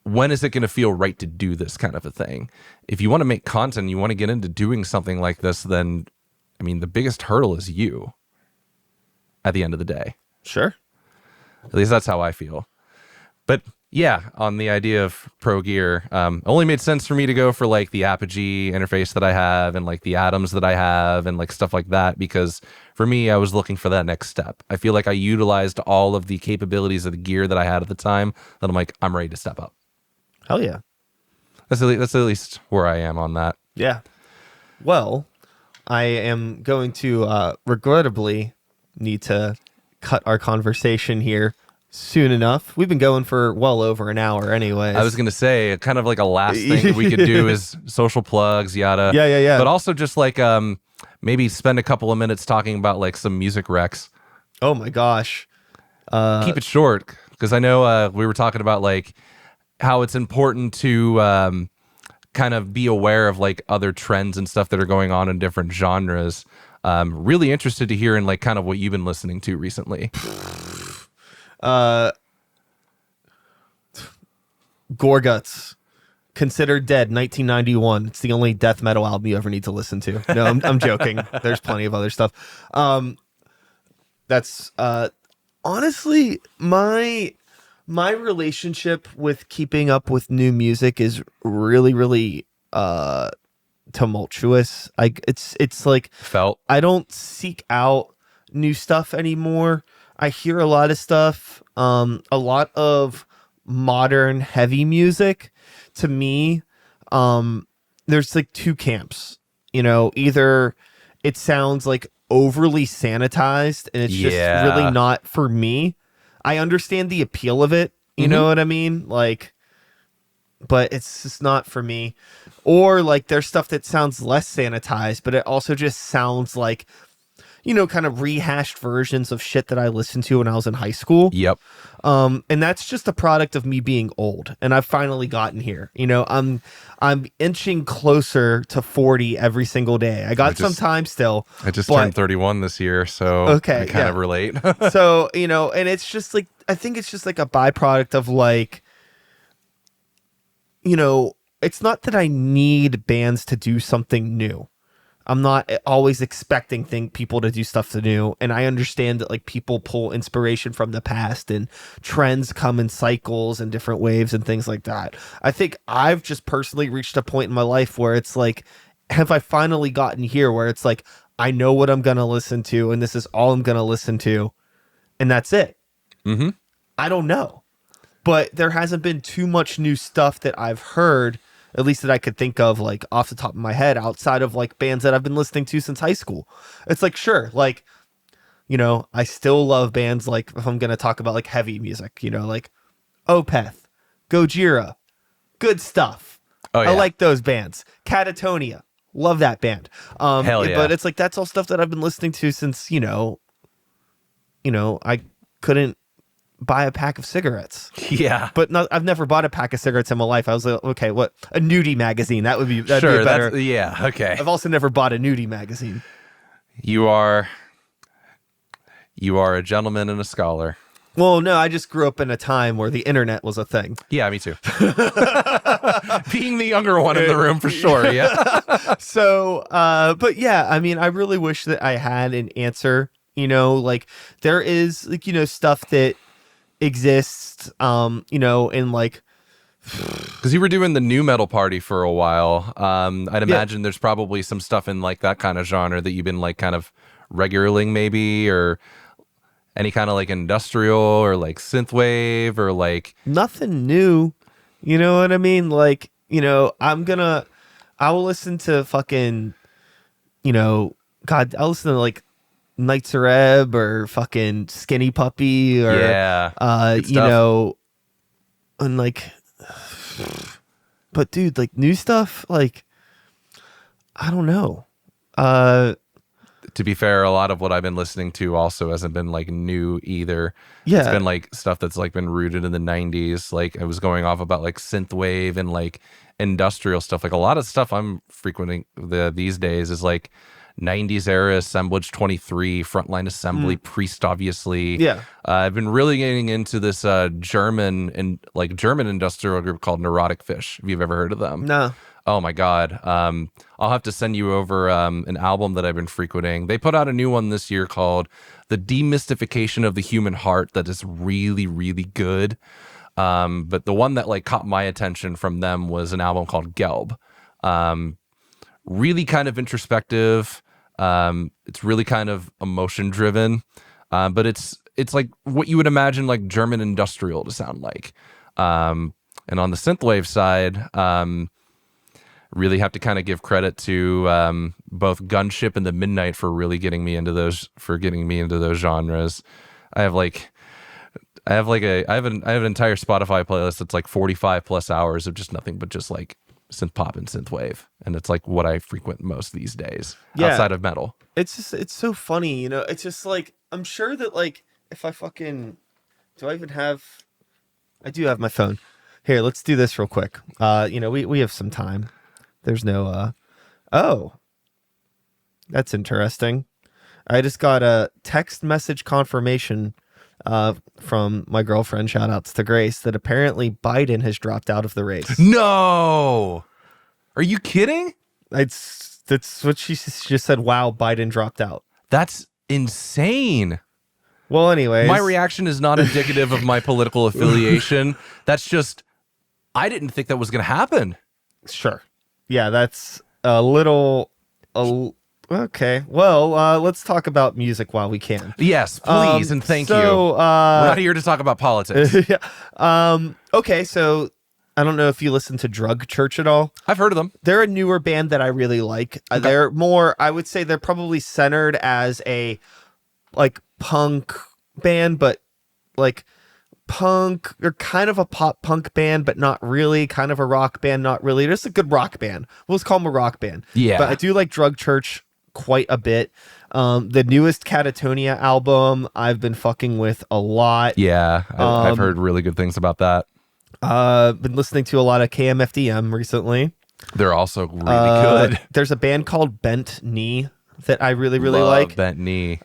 when is it going to feel right to do this kind of a thing? If you want to make content, you want to get into doing something like this, then, I mean, the biggest hurdle is you at the end of the day. Sure. At least that's how I feel. But yeah, on the idea of pro gear, only made sense for me to go for like the Apogee interface that I have and like the Atoms that I have and like stuff like that, because for me, I was looking for that next step. I feel like I utilized all of the capabilities of the gear that I had at the time that I'm like, I'm ready to step up. Hell yeah. That's at least where I am on that. Yeah. Well, I am going to regrettably need to cut our conversation here soon enough. We've been going for well over an hour anyways. I was going to say, kind of like a last thing that we could do is social plugs, yada. Yeah. But also just like maybe spend a couple of minutes talking about like some music recs. Oh my gosh. Keep it short, because I know we were talking about like how it's important to kind of be aware of like other trends and stuff that are going on in different genres. Really interested to hear in like kind of what you've been listening to recently. Gorguts, Considered Dead, 1991. It's the only death metal album you ever need to listen to. No, I'm joking. There's plenty of other stuff. That's honestly my relationship with keeping up with new music is really tumultuous. It's like I don't seek out new stuff anymore. I hear a lot of stuff, a lot of modern heavy music. To me, there's like 2 camps, you know, either it sounds like overly sanitized and it's just really not for me. I understand the appeal of it, you know what I mean? Like, but it's just not for me. Or like there's stuff that sounds less sanitized, but it also just sounds like, you know, kind of rehashed versions of shit that I listened to when I was in high school. Yep. And that's just a product of me being old, and I've finally gotten here. You know, I'm inching closer to 40 every single day. I got some time still. I just turned 31 this year, so okay, I kind of relate. So, you know, and it's just like, I think it's just like a byproduct of like, you know, it's not that I need bands to do something new. I'm not always expecting people to do stuff new, and I understand that like people pull inspiration from the past and trends come in cycles and different waves and things like that. I think I've just personally reached a point in my life where it's like, have I finally gotten here where it's like, I know what I'm going to listen to and this is all I'm going to listen to, and that's it. Mm-hmm. I don't know, but there hasn't been too much new stuff that I've heard, at least that I could think of like off the top of my head, outside of like bands that I've been listening to since high school. It's like, sure, like, you know, I still love bands like, if I'm going to talk about like heavy music, you know, like Opeth, Gojira, good stuff. Oh, yeah. I like those bands. Catatonia, love that band. Hell yeah. But it's like, that's all stuff that I've been listening to since, you know, I couldn't buy a pack of cigarettes. Yeah. But I've never bought a pack of cigarettes in my life. I was like, okay, what? A nudie magazine. That'd be better. Yeah, okay. I've also never bought a nudie magazine. You are a gentleman and a scholar. Well, no, I just grew up in a time where the internet was a thing. Yeah, me too. Being the younger one in the room for sure, yeah. So, but yeah, I mean, I really wish that I had an answer, you know, like there is like, you know, stuff that exists, you know, in like Because you were doing the new metal party for a while. I'd imagine there's probably some stuff in like that kind of genre that you've been like kind of regulating maybe, or any kind of like industrial or like synthwave or like nothing new. You know what I mean? Like, I will listen to fucking, I'll listen to like Knights of Reb or fucking Skinny Puppy or, and like, but dude, like new stuff, like, I don't know. To be fair, a lot of what I've been listening to also hasn't been like new either. Yeah. It's been like stuff that's like been rooted in the 90s. Like I was going off about like synthwave and like industrial stuff. Like a lot of stuff I'm frequenting these days is like 90s era, Assemblage 23, Frontline Assembly, Priest, obviously. Yeah. I've been really getting into this German industrial group called Neurotic Fish. If you've ever heard of them. No. Oh my God. I'll have to send you over an album that I've been frequenting. They put out a new one this year called The Demystification of the Human Heart that is really, really good. But the one that like caught my attention from them was an album called Gelb. Really kind of introspective. It's really kind of emotion driven. But it's like what you would imagine like German industrial to sound like. And on the synthwave side, really have to kind of give credit to both Gunship and the Midnight for really getting me into those genres. I have an entire Spotify playlist that's like 45 plus hours of just nothing but just like synth pop and synth wave, and it's like what I frequent most these days outside of metal. It's so funny, it's just like I'm sure that like if I fucking I do have my phone here. Let's do this real quick. We have some time. There's no, oh, that's interesting. I just got a text message confirmation from my girlfriend, shout outs to Grace, that apparently Biden has dropped out of the race. No! Are you kidding? That's what she just said. Wow, Biden dropped out. That's insane. Well, anyways. My reaction is not indicative of my political affiliation. That's just, I didn't think that was going to happen. Sure. Yeah, that's a little... okay. Well, let's talk about music while we can. Yes, please, and thank you. We're not here to talk about politics. Yeah. Okay, so I don't know if you listen to Drug Church at all. I've heard of them. They're a newer band that I really like. Okay. They're more, I would say they're probably centered as a like punk band, but like punk, they're kind of a pop punk band, but not really, kind of a rock band, not really. They're just a good rock band. We'll just call them a rock band. Yeah. But I do like Drug Church quite a bit. The newest Catatonia album I've been fucking with a lot. Yeah, I've heard really good things about that. Been listening to a lot of KMFDM recently. They're also really good. There's a band called Bent Knee that I really Love like. Bent Knee.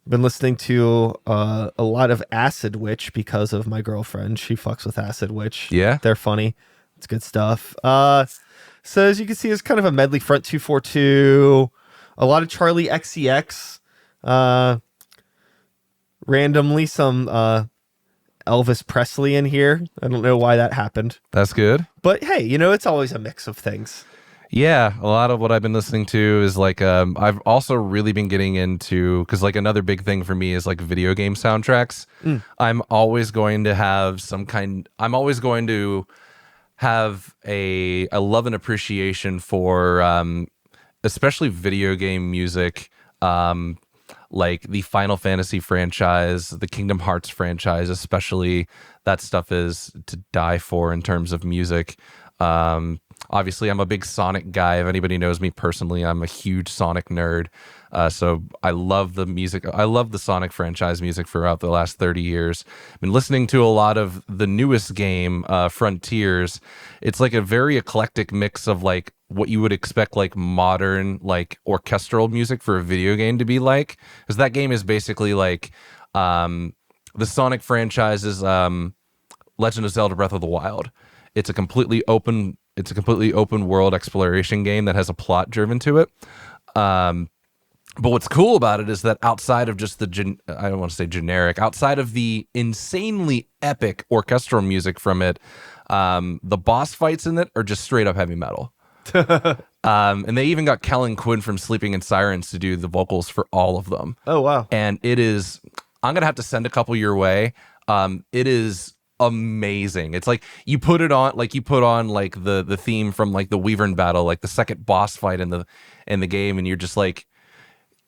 Been listening to a lot of Acid Witch because of my girlfriend. She fucks with Acid Witch. Yeah, they're funny. It's good stuff. So as you can see, it's kind of a medley. Front 242, a lot of Charlie XCX. Randomly some Elvis Presley in here. I don't know why that happened. That's good. But hey, it's always a mix of things. Yeah, a lot of what I've been listening to is like I've also really been getting into, because like another big thing for me is like video game soundtracks. I'm always going to have a love and appreciation for especially video game music, like the Final Fantasy franchise, the Kingdom Hearts franchise, especially. That stuff is to die for in terms of music. Obviously, I'm a big Sonic guy. If anybody knows me personally, I'm a huge Sonic nerd. So I love the music. I love the Sonic franchise music throughout the last 30 years. I've been listening to a lot of the newest game, Frontiers. It's like a very eclectic mix of like what you would expect like modern like orchestral music for a video game to be like. Because that game is basically like the Sonic franchise's Legend of Zelda Breath of the Wild. It's a completely open world exploration game that has a plot driven to it. But what's cool about it is that outside of just I don't want to say generic, outside of the insanely epic orchestral music from it, the boss fights in it are just straight up heavy metal. And they even got Kellen Quinn from Sleeping in Sirens to do the vocals for all of them. Oh, wow. And it is, I'm going to have to send a couple your way. It is amazing. It's like you put on like the theme from like the Wyvern battle, like the second boss fight in the game, and you're just like,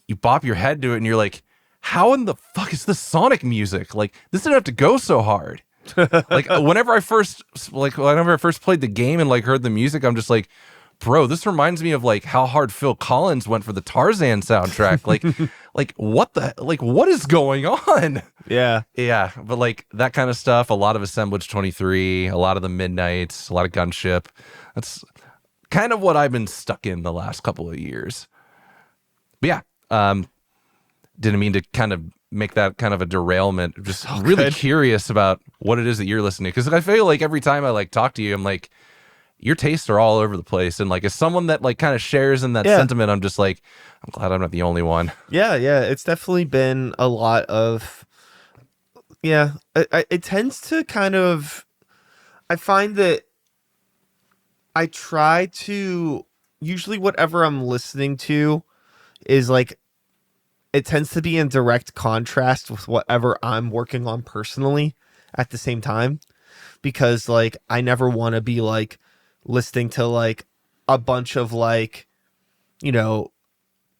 you bop your head to it and you're like, how in the fuck is this Sonic music? Like, this didn't have to go so hard. Like whenever I first played the game and like heard the music, I'm just like, bro, this reminds me of like how hard Phil Collins went for the Tarzan soundtrack. Like what is going on? Yeah. Yeah. But like that kind of stuff, a lot of Assemblage 23, a lot of the Midnights, a lot of Gunship. That's kind of what I've been stuck in the last couple of years. But yeah, didn't mean to kind of make that kind of a derailment. Just really curious about what it is that you're listening to. Because I feel like every time I like talk to you, I'm like, your tastes are all over the place. And like as someone that like kind of shares in that sentiment, I'm just like, I'm glad I'm not the only one. Yeah. It's definitely been a lot of, it tends to kind of, I find that I try to, usually whatever I'm listening to is like, it tends to be in direct contrast with whatever I'm working on personally at the same time, because like I never want to be like listening to like a bunch of like, you know,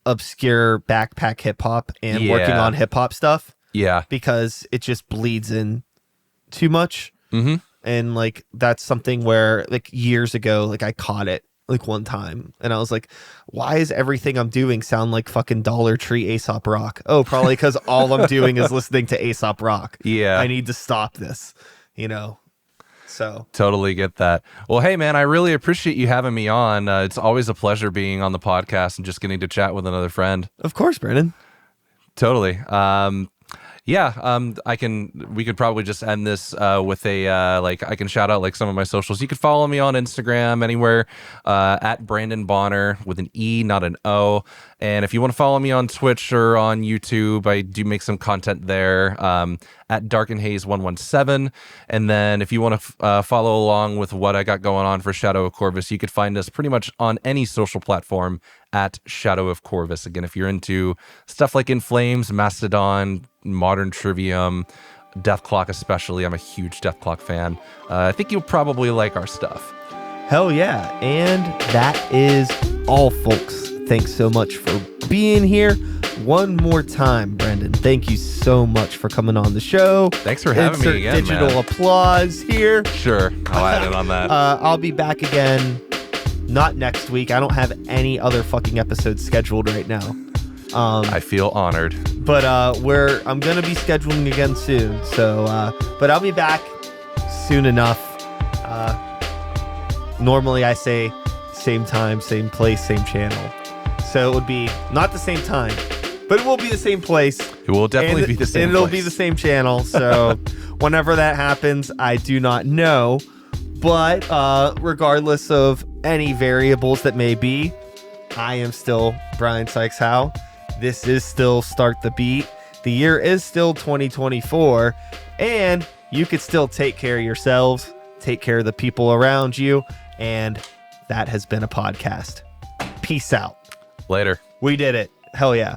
obscure backpack hip hop and working on hip hop stuff. Yeah. Because it just bleeds in too much. Mm-hmm. And like that's something where like years ago, like I caught it like one time and I was like, why is everything I'm doing sound like fucking Dollar Tree Aesop Rock? Oh, probably because all I'm doing is listening to Aesop Rock. Yeah. I need to stop this, you know? So totally get that. Well, hey man, I really appreciate you having me on. It's always a pleasure being on the podcast and just getting to chat with another friend. Of course, Brandon. Totally. We could probably just end this with a like I can shout out like some of my socials. You could follow me on Instagram anywhere at Branden Bonner with an E, not an O. And if you want to follow me on Twitch or on YouTube, I do make some content there at Dark and Haze 117. And then if you want to follow along with what I got going on for Shadow of Corvus, you could find us pretty much on any social platform at Shadow of Corvus. Again, if you're into stuff like In Flames, Mastodon, Modern Trivium, Death Clock especially, I'm a huge Death Clock fan. I think you'll probably like our stuff. Hell yeah. And that is all, folks. Thanks so much for being here. One more time, Brandon, thank you so much for coming on the show. Thanks for having me again, digital man. Applause here. Sure, I'll add it on that. I'll be back again, not next week. I don't have any other fucking episodes scheduled right now. I feel honored. But I'm going to be scheduling again soon. So, but I'll be back soon enough. Normally I say same time, same place, same channel. So it would be not the same time, but it will be the same place. It will definitely be the same and it'll place. be the same channel. So whenever that happens, I do not know. But regardless of any variables that may be, I am still Brian Sykes Howe. This is still Start the Beat. The year is still 2024, and you could still take care of yourselves, take care of the people around you, and that has been a podcast. Peace out. Later. We did it. Hell yeah.